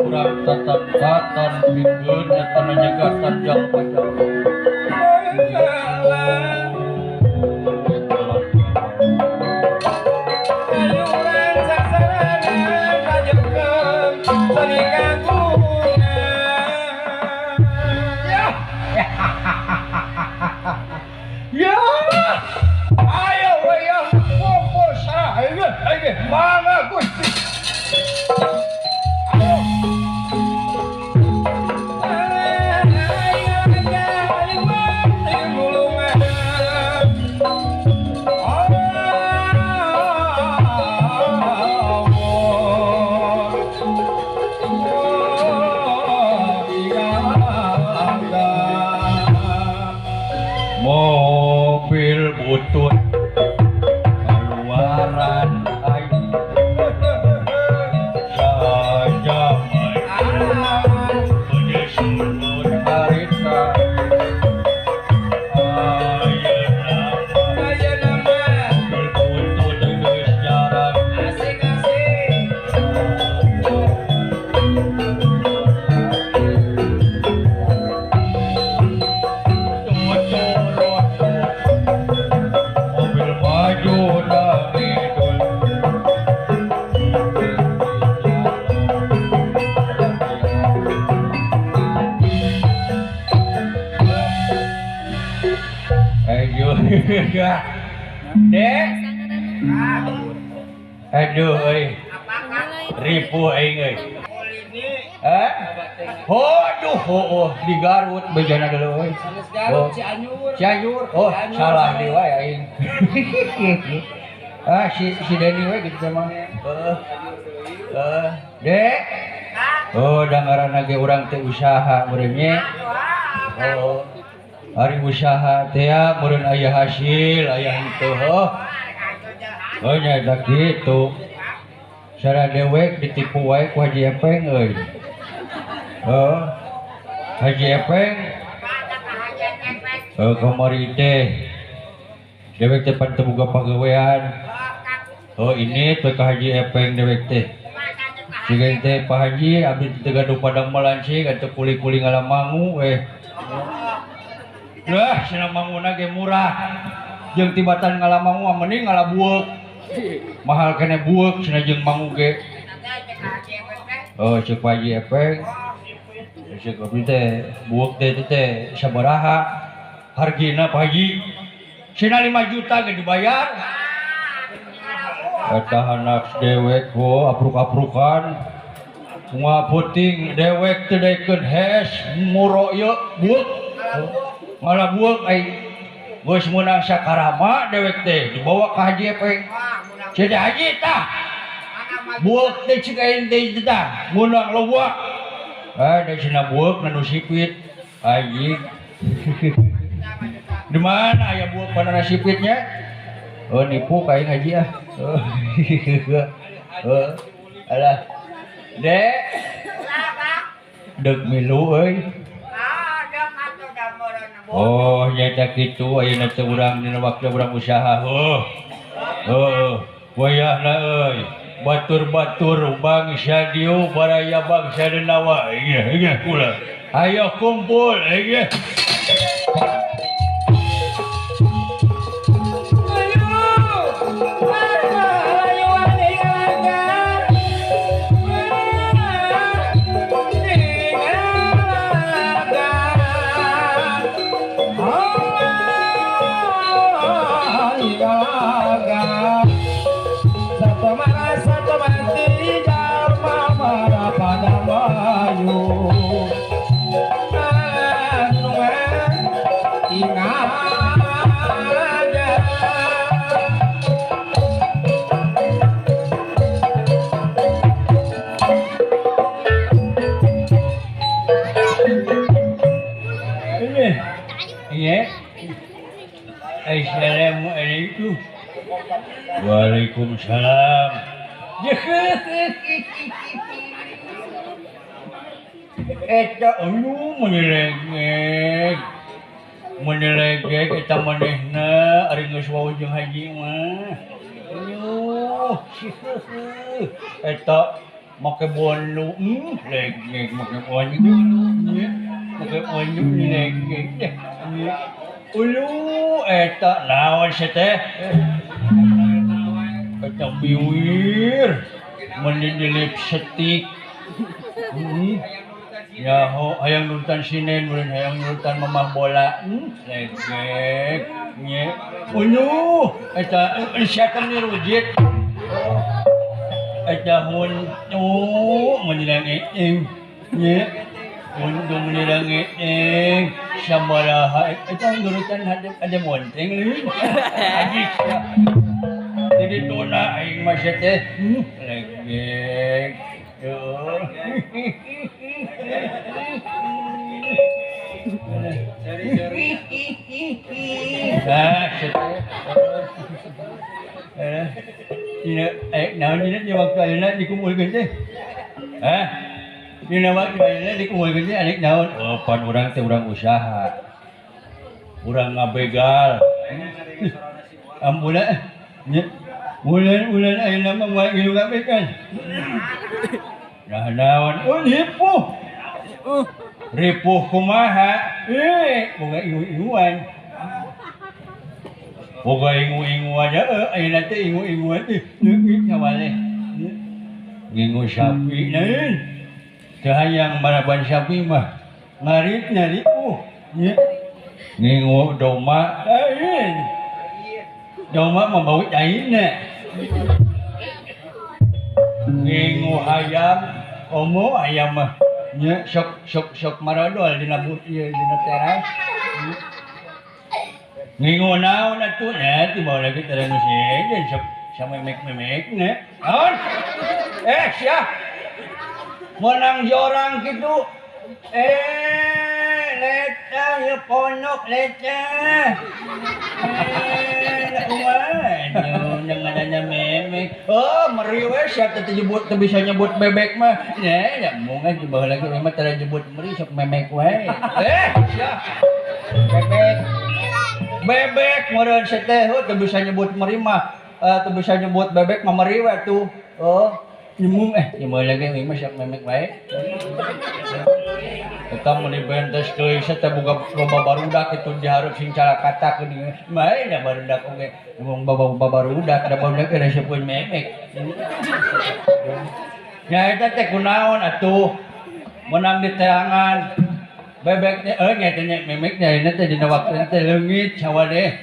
urang tatap-tatan pikeun nyatana nyegatan jalma-jalma ayuran sasarangan kajekeun seni kagungan ya ayo wayang kumpul saha mana Gusti mobil butut keluaran air saja main pada sudut Dek. Aduh euy. Ripuh aing euy. Hah? Aduh, di Garut bejana deuleu euy. Oh, Cianjur. Oh, salah deui wae aing. Si Deni we gitu mah. Dek. Oh, da ngaranna ge urang teh usaha meureun nya. Oh. Hari usaha teh ya meureun aya hasil, aya henteu heuh. Oh nya da kitu. Sara dewek ditipu wae ku Haji Epeng euy. Haji Epeng. Kamari teh. Dewek teh pan teu boga pagawean. Oh ini teh ka Haji Epeng dewek teh. Siga teh Pak Haji abdi teu gaduh padang malancing atuh kuli-kuli ngalamangu we. Lah cenah manguna ge murah. Jeung tibatan ngalamangu mending ngalabueuk. Mahal kene bueuk cenah jeung mangu ge. Oh ceuk Pak Haji Epeng. Ceuk abdi teh bueuk teh sabaraha hargina Pak Haji? Cenah 5 juta ge dibayar. Eta anak dewek ho apruk-aprukan. Moal puting dewek teh daekeun hes muro ieu bueuk. Malah bueuk ai geus meunang sakarama dewek teh dibawa ka Haji Epeng. Jadi Haji tah. Bueuk teh ceuk aing teh tah meunang loba. Da cenah bueuk nu sipit. Haji. Di mana aya bueuk panana sipitnya? Oh nipu ka aing Haji ah. Alah. Dek. Deuk milu euy. Oh, nyata kitu ayeuna teh urang dina waktu urang usaha. Wayahna euy. Batur-batur bangsa dieu baraya bangsa denawa. Iya kula. Ayo kumpul, iya. Assalamualaikum. Waalaikumsalam. Eta menelegek eta manehna ari geus wau jeung Haji mah. Eta make bolu legek make bolu. Make bolu legek. Eta naon sih teh? Eta biwir mending lipstick. Ya ho hayang nonton sinen mun hayang nonton mamah bola. Legek. Nye. Eta siakan ni rujit. Eta mun menirang nye. Mun menirang sabaraha eta nurutan ada monteng leuwih. Haji. Jadi tuna aing mah teh legek. Naon dina waktu ayeuna dikumpulkeun teh? Hah? Dina waktu ayeuna dikumpulkeun teh anek naon? Oh, pan urang teh urang usaha. Urang ngabegal. Ampuna. Bulan ayeuna mah moal ngilu ngabegal. Nah naon? Oh, ripuh. Ripuh kumaha? Boga ingu-inguan. Boga ingu-inguan ayeuna teh ingu-inguan leungit ngawaleh. Ngingu sapi naeun. Teu hayang maraban sapi mah ngarit ripuh. Ngingu domba lain. Cuma membawa cairnya. Ngingu ayam, omo ayam mah. Nya sok maradol dina ieu dina teras. Ngingu naon atuh nya ti bawa lagi tara nu sieun sok sama memek nya. Naon? Sia. Menang jorang kitu. Leta ya ponok leta. Waduh, jangan nanya memek. Oh, meri we siap teu nyebut teu bisa nyebut bebek mah. Ya mungan di bawah lagi mah tara nyebut meri sok memek we. Siap. Bebek meureun teh teu bisa nyebut meri mah. Teu bisa nyebut bebek mah meri we tuh. Oh, nyemung di bawah lagi mah sok memek we. Kita meni bentes deui teh boga loba barudak itu dihareup sing calakata ke dieu. Main da barudak oge. Ngomong barudak da barudak ada sepeun memek. Nya eta teh kunaon atuh? Menang di teangan. Bebeknya nya teh memeknya ini teh dina waktu teh leungit sawadeh.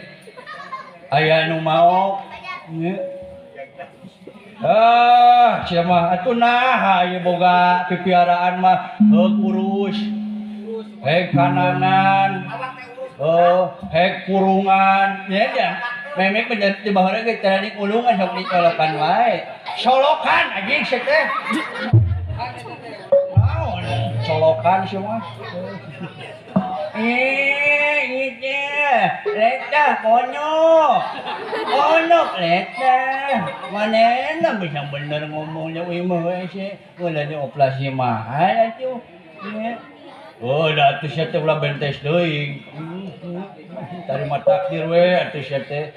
Aya nu mau. Sia mah atuh nah ieu boga pipiaraan mah kurus. Hek kanangan. Hek kurungan. Ya. Memek menjadi di bawah ge teh di kulungan sok dicolokan wae. Solokan anjing sia teh. Naon colokan sia mah. Leta ponok leta. Manehna bisa bener ngomongnya imeuh we sih. Ulah dioperasi mahal atuh. Oh, da atuh sia teh ulah bentes deui. Tarima takdir we atuh sia teh.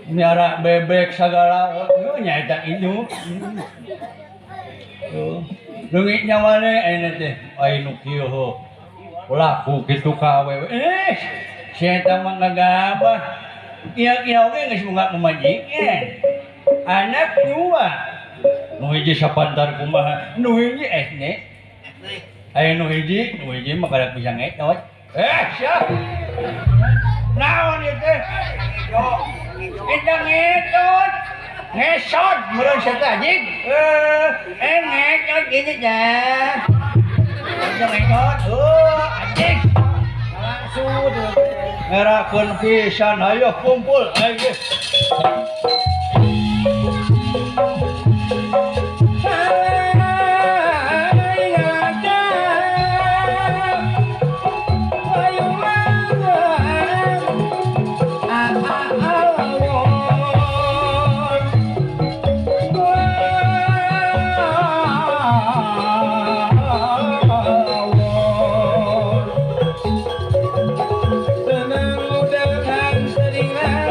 Miara bebek sagala nya eta induk. Leungitnya maneh ayeuna teh ai nu kieu laku kitu ka awewe. Sia eta mah ngagabah. Kia-kia oge geus boga pamajikan. Anak dua. Nu hiji sapantar kumaha? Nu hiji SD. Aya nu hiji mah kada bisa ngetot. Siap. Naon ieu teh? Kita ngetot. Ngesot meureun sia teh anjing. Ngetot gini dah. Ngetot. Anjing. Langsung ngerakeun pisan hayu kumpul ayo.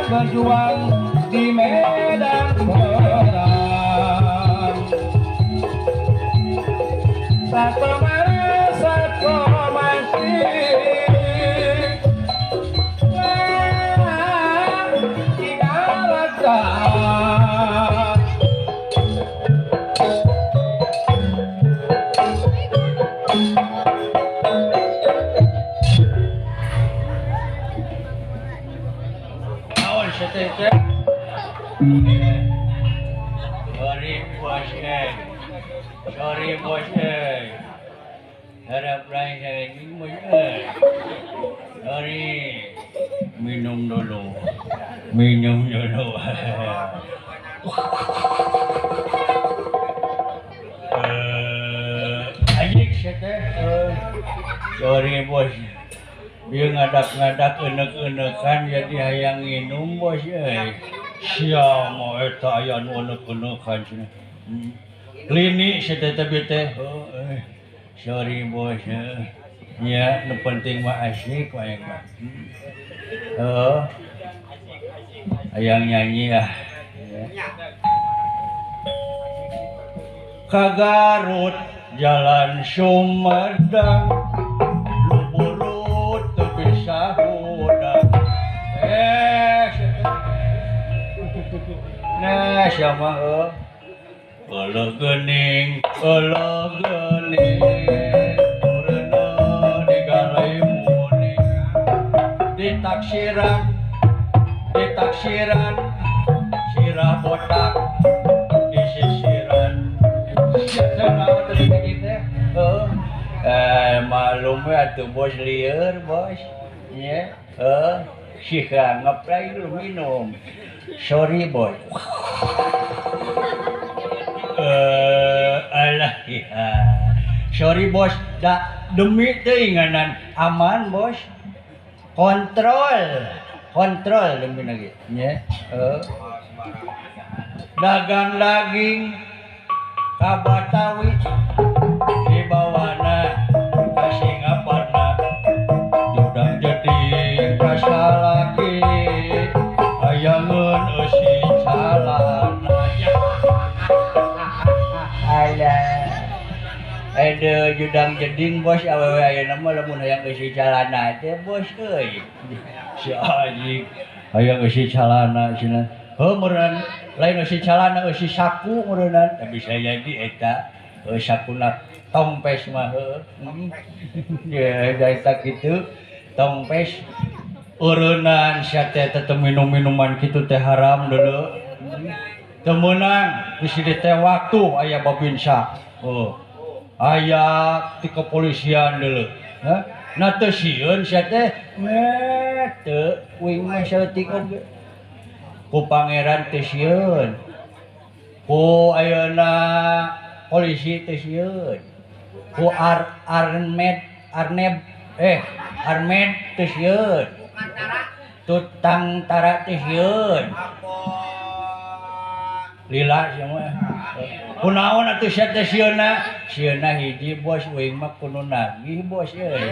Berjuang di medan perang. Satu mati. Tinggal lega. Sorry bos. Harap lain saya ini sorry. Minum dulu. Anjing saya sorry bos. Dia ngadak-ngadak enek-enekan jadi hayang nginum bos. Sia mau eta aya nu enek-enekan cenah. Klinik saya teh. Sorry bos. Ya, nu penting mah asik wae mah. Hayang nyanyi lah. Ka Garut jalan Sumedang. Nah, siapa Olo gening Urena digalai muning di taksiran taksiran sirah botak di sisiran naon teh kita malum ya tuh bos lieur bos ya si ngaplay lu minum sorry boy alah ya sorry bos demi teuinganan aman bos kontrol demi lagi ya dagang daging ka Batawi di bawana ka Singaparna judang jadi ka salaki ayangeun eusi calana ada judang jeding bos awewe ayeuna mah lamun hayang eusi calana teh bos euy si anjing hayang eusi calana cenah meureun lain eusi calana eusi saku meureunna bisa jadi eta sakuna tompes mah ya eta kitu tompes ureunan sia teh minum-minuman kitu teh haram dulu teu meunang geus di teh waktu aya babinsa aya ti kepolisian dulu na teu sieun sia teh teu uing mah saeutik oge ku pangeran teu sieun ku ayeuna polisi teu sieun ku Armed teu sieun tutang tara teu sieun lila sia mah kunaon atuh sia teh sieunna hiji bos uing mah kudu nagih bos euy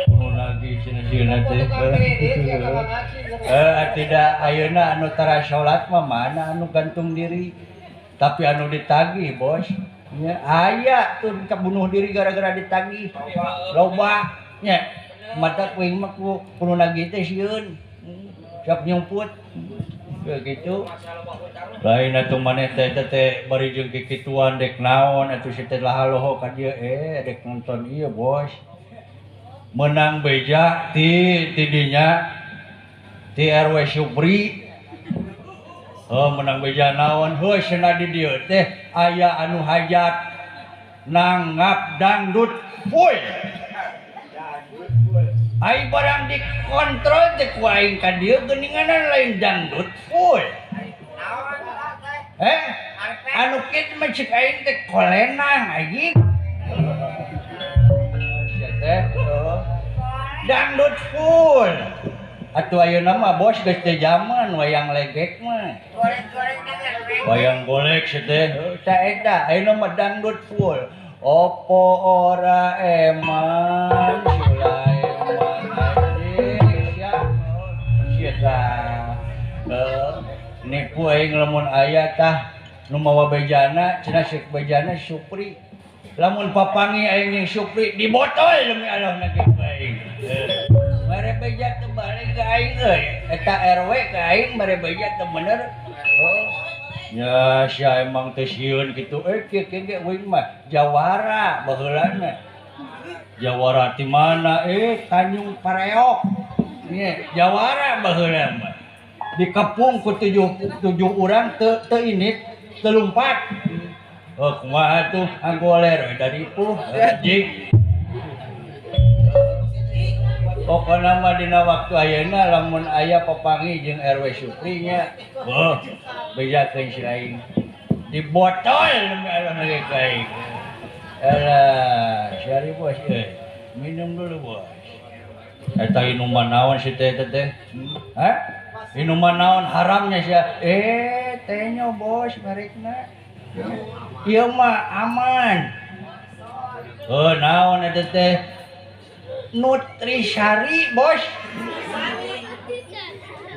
kudu nagih sieunna teh tidak ayeuna anu tara salat mah mana anu gantung diri tapi anu ditagih bos nya aya tuh bunuh diri gara-gara ditagih loba nya mata uing mah kudu nagih teh sieun siap nyumput gitu lain atuh maneh teh bari jeung kikituan dek naon atuh setelah haloho ka dieu dek nonton ieu bos menang beja ti dinya ti RW Supri menang beja naon heuh cenah di dieu teh aya anu hajat nanggap dangdut full ai barang dikontrol teh ku aing ka dieu geuninganan lain dangdut full anu kitu mah cek aing teh kolenang anjing sia teh dangdut full atuh ayeuna mah bos geus teu zaman wayang legek mah wayang golek sia teh ta eta ayeuna mah dangdut full opo ora eman nipu aing lamun aya tah nu mawa bejana cenah sek bejana Supri lamun papangi aing jeung Supri dibotol demi Allah na kitu aing mere beja teu balik ka aing euy eta RW ka aing mere beja teu bener nya sia emang teu sieun kitu kieu ge uing mah jawara baheulana jawara ti mana Tanjung Pareok nya jawara baheula mah dikepung ku 7 urang teu init teu lumpat kumaha tuh anggoler dari puh anjing pokona mah dina waktu ayeuna lamun aya papangi jeung RW Supri nya bejakeun si aing dibotol demi Allah na ka aing alah sari bos minum dulu bos eta inuman naon si teh minuman naon haramnya sia tehnya bos merekna ieu mah aman naon eta teh Nutrisari bos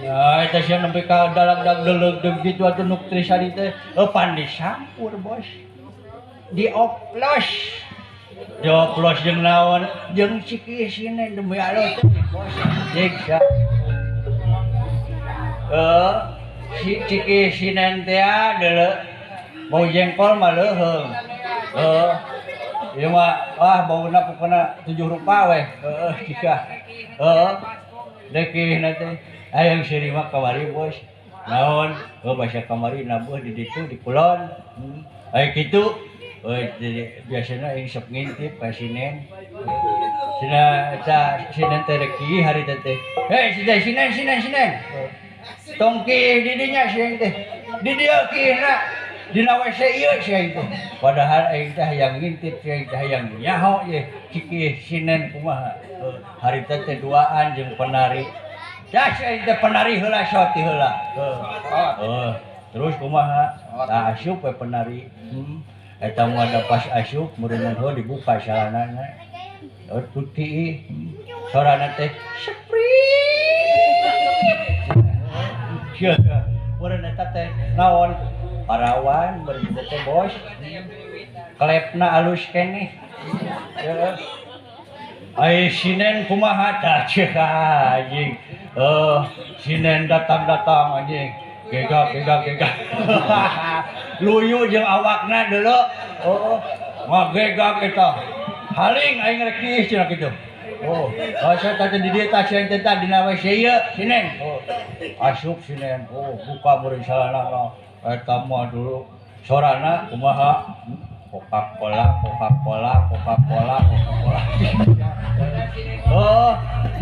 ya eta sia nembe ka dalag deug gitu atuh Nutrisari teh pan disampur bos dioplos jeung naon jeung cikisine demi Allah teh bos jeksa si ciki sinen teh deuleu bau jengkol mah leuheung ieu mah bauna pokona 7 rupa we jika dekihna teh Ayang seri mah kamari bos. Naon? Bahasa kamari nabuh di ditu di kulon. Aya kitu. Biasana aing sok ngintip ka Sinen. Sinen teh reki hari teh. Hei Sinen. Tongki di dinya Sinen teh. Di dieu kina. Dina WC ieu Sinen teh. Padahal aing teh hayang ngintip, aing teh hayang nyaho ye. Ciki Sinen kumaha. Hari teh duaan jeung penari. Dah aing teh penari heula syoti heula. Terus kumaha? Tah asup we penari. Eta mah ada pas asup mureun dibuka salanana. Putih. Sorana teh spree. Mureun eta teh naon? Parawan beureun teh bos. Klepna alus keneh. Ai Sinen kumaha tah ceuk anjing. Sinen datang anjing. Gegak. Luyu jeung awakna deuleu. Ngagegak eta. Haling aing rek kieu cenah kitu. Asa teh di dieu tah Sinen teh dina WC ieu Sinen. Asup Sinen. Buka meureun salanana. Eta mah dulu sorana kumaha? Coca-Cola.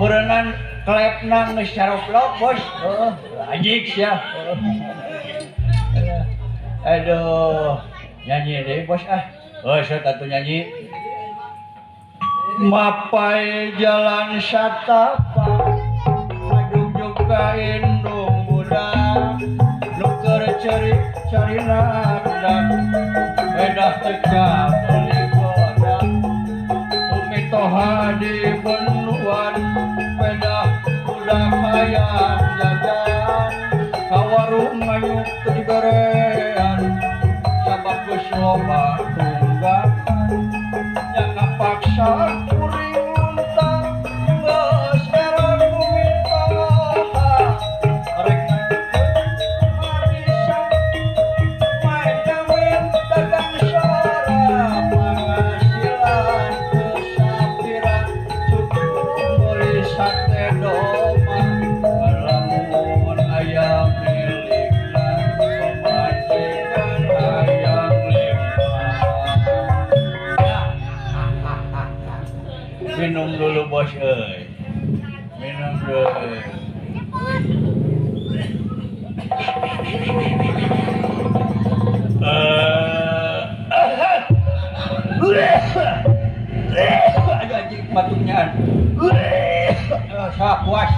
Meureunnan klepna geus caroplok bos. Anjing sia. Aduh, nyanyi deh bos ah. Saya tatu nyanyi. Mapai jalan satapa, aduk ka indung budak, nuker cari nadak, bedah teka beli bodak, umitoha di benuan, bedah budak hayang jajan, kawarung nganyuk tiberean, sabab geus loba tunggakan, nya kapaksa kuring untang, geus eran kumintaha, rek nganyukeun marisan, main kawin dagang sora, penghasilan kesapiran, cukup meuli sate doma, lamun aya milikna, pemajikan hayang limpah. Minum dulu bos euy. Minum dulu. Aduh anjing batuknya. Puas.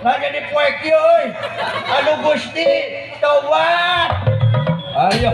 Nah jadi poek euy. Aduh Gusti, tobat. Ayo.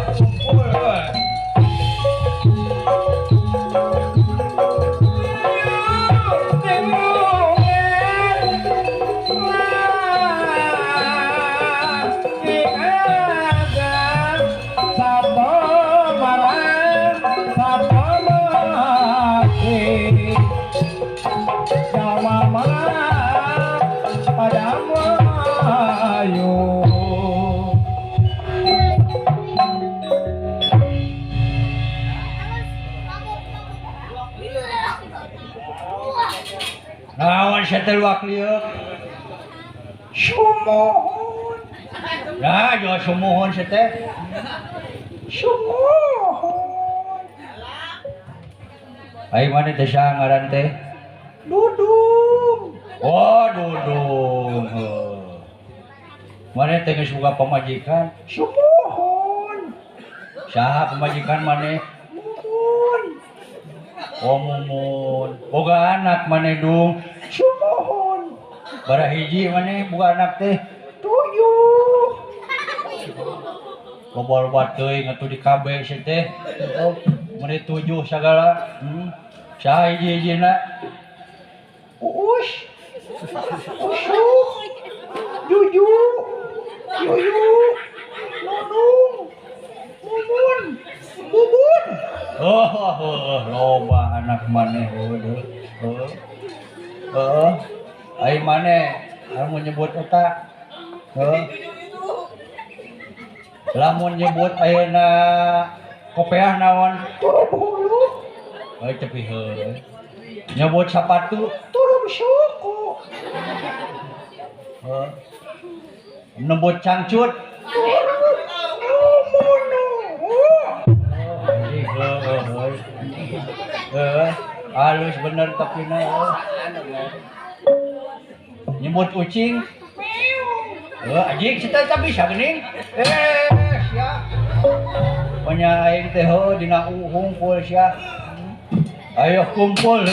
Naon satel waklieu? Sumohon. Nah, jo sumohon satel. Sumohon. Ai mana teh ngaran teh? Dudung. Oh, Dudung. Mana teh geus boga pamajikan? Sumohon. Saha pamajikan maneh? Oh Mumun, boga anak maneh dung, sumohon. Bara hiji maneh boga anak teh 7. Bobol-bol teuing atuh di KB sia teh. Maneh 7 sagala. Saha hiji-hijina? Uus. Usuk. Juju. Nunung. Mumun. Bubun. Loba anak maneh ai maneh lamun nyebut eta lamun nyebut ayeuna kopeah naon Tapi heuh. Nyebut sepatu turun suku. Nyebut cangcut turun umunu. Halus bener tapi na. Nyebut kucing. Anjing kita tak bisa geuning. Sia. Panya aing teh dina hungkul sia. Ayo kumpul.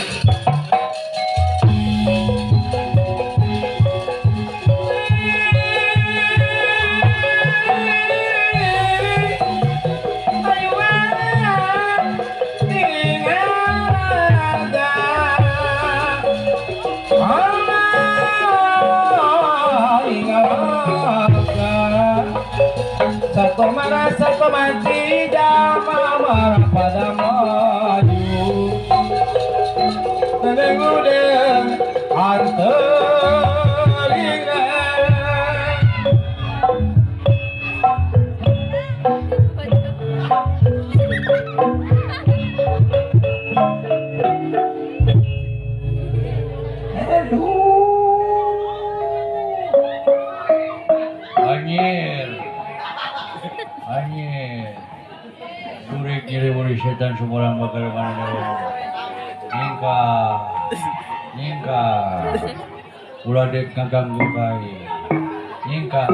Satu merasa kemati jama marah pada maju Teneng-udeng anteringan Anyir Burik nyiri-buri setan sumurang bakal mana Nyingka Ulah dek ngaganggu kai Nyingka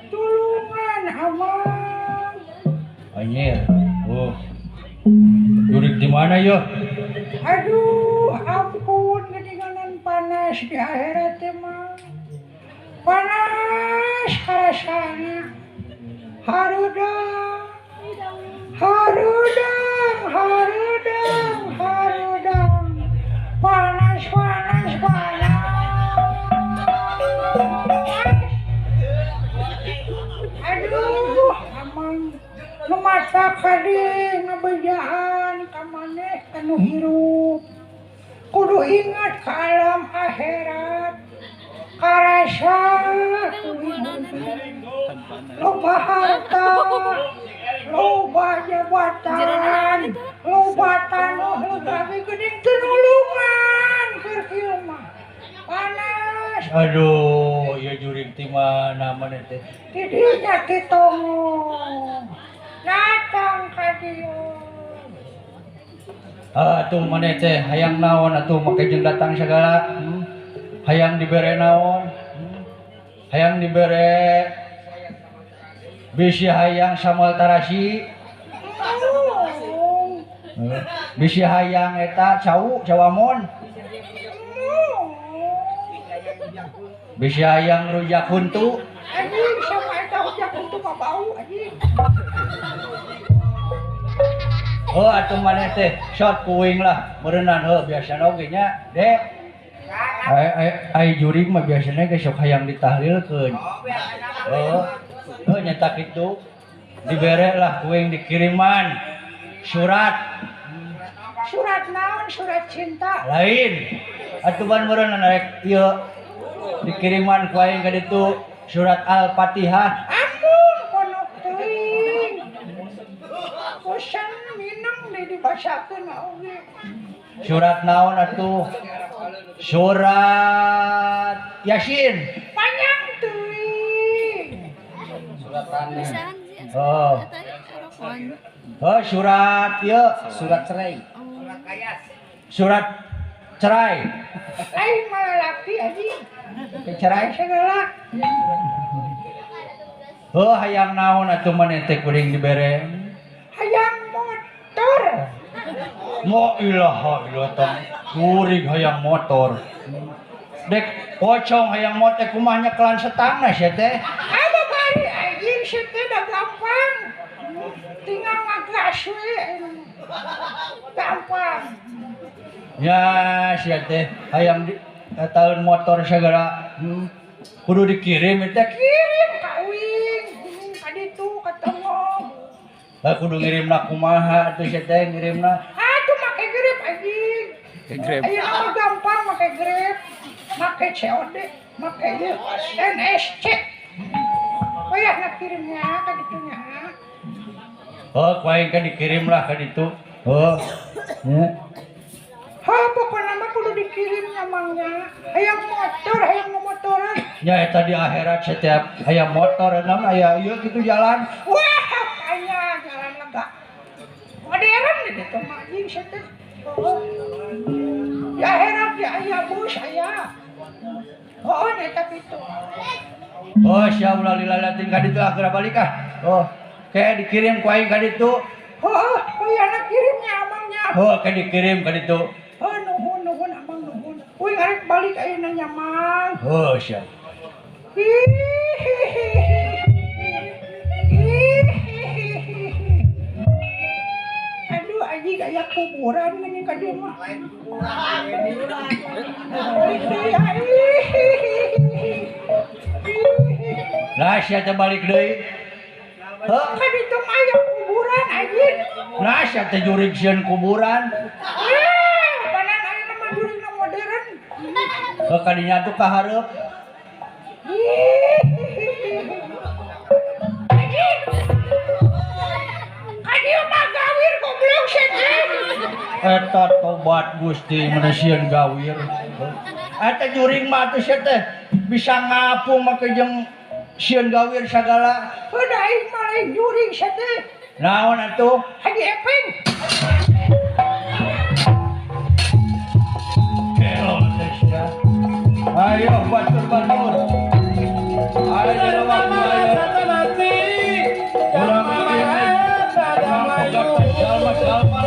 Tulungan Amang. Anyir Burik di mana yo? Aduh, ampun ketinggalan panas di akhirat emang. Panas karasana. Harudang. Panas. Aduh, amang lumasa kadi ngabejahan ka maneh anu hirup. Kudu ingat ka alam akhirat. Karasa loba harta, loba jabatan, loba tanah, tapi geuning tinulungan keur kieu mah. Panas. Aduh, ya jurik ti mana mana teh? Di dinya kitongo. Datang ka dieu. Atuh mana teh hayang naon atuh make jeung datang segala. Hayang dibere naon? Hayang dibere bisi hayang samal tarasi. Bisi hayang eta cawamon. Bisi hayang rujak huntu. Anjing sama eta hujak untuk mah bau anjing. Atuh maneh teh shot kuing lah meureunnan biasana oge nya, Dek. Ai jurig mah biasana ge sok hayang ditahlilkeun. Nyata kitu. Dibere lah kuing dikiriman surat. Surat naon? Surat cinta. Lain. Atuh ban meureunnan rek ieu dikiriman ku aing ka ditu surat Al-Fatihah. Ampun, ponok teuing. Bosan minum dibacakeun oge. Surat naon atuh? Surat Yasin. Panjang teuing. Surat tani. Surat ieu, surat cerai. Surat cerai. Lain mah lalaki anjing. Cerai Segala. hayang naon atuh maneh teh kuring dibere? Hayang motor. Mo ilaha illallah. Kuring hayang motor. Dek pocong hayang motor kumaha nyekelan setangna sia teh. Ada bari anjing situ udah gampang. Tinggal ngagas we. Gampang. Ya sia teh hayang tahun motor segala. Kudu dikirim teh. Kirim ka uing. Ka ditu ketemu. Kudu ngirimna kumaha atuh sia teh ngirimna. Aduh make grab anjing. Grab. Ayo nama gampang make grab. Make COD, make NSC. Oh ya nak kirimnya ka ditunya. Oh, kuaing kan dikirim lah kan itu. Oh, ya. Ha pokoknya mah kudu dikirimnya mangnya. Hayang motor, hayang motoran. Ya eta di akhirat setiap aya motor enam aya ieu kitu jalan. Wah, kaya jalan lega. Modern gitu mah anjing sete. Oh. Ya heran ya aya bus aya. Oh, eta pitu. Oh, sia ulah lilalatin ka ditu akhir balik ah. Oh, kayak dikirim kuaing ka ditu. Oh ya nak kirimnya amangnya. Oh, kayak dikirim ka ditu. Oh, nuhun amang nuhun. Uy, ngarek balik ayeuna nya mang. Oh, sia. Aduh, anjing kayak kuburan ini ka dia mah. Nah, sia teh balik deui. Heuh, Kan itu mah aya kuburan anjing. nah sia teh jurig sieun kuburan. Panan ayeuna mah durina modern. Heuh, kadinya tuh kahareup. Anjing. Kan dia mah gawir goblok setan. Eta tobat Gusti menasieun gawir. Eta juring mah teh sia teh bisa ngapung make jeung sieun gawir sagala. Udah aing mah lain juring setan. Naon atuh? Haji Epeng. Kelon teh sia. Ayo batur-batur. Ayo jelema ayo. Urang ini. Urang boga jalma-jalma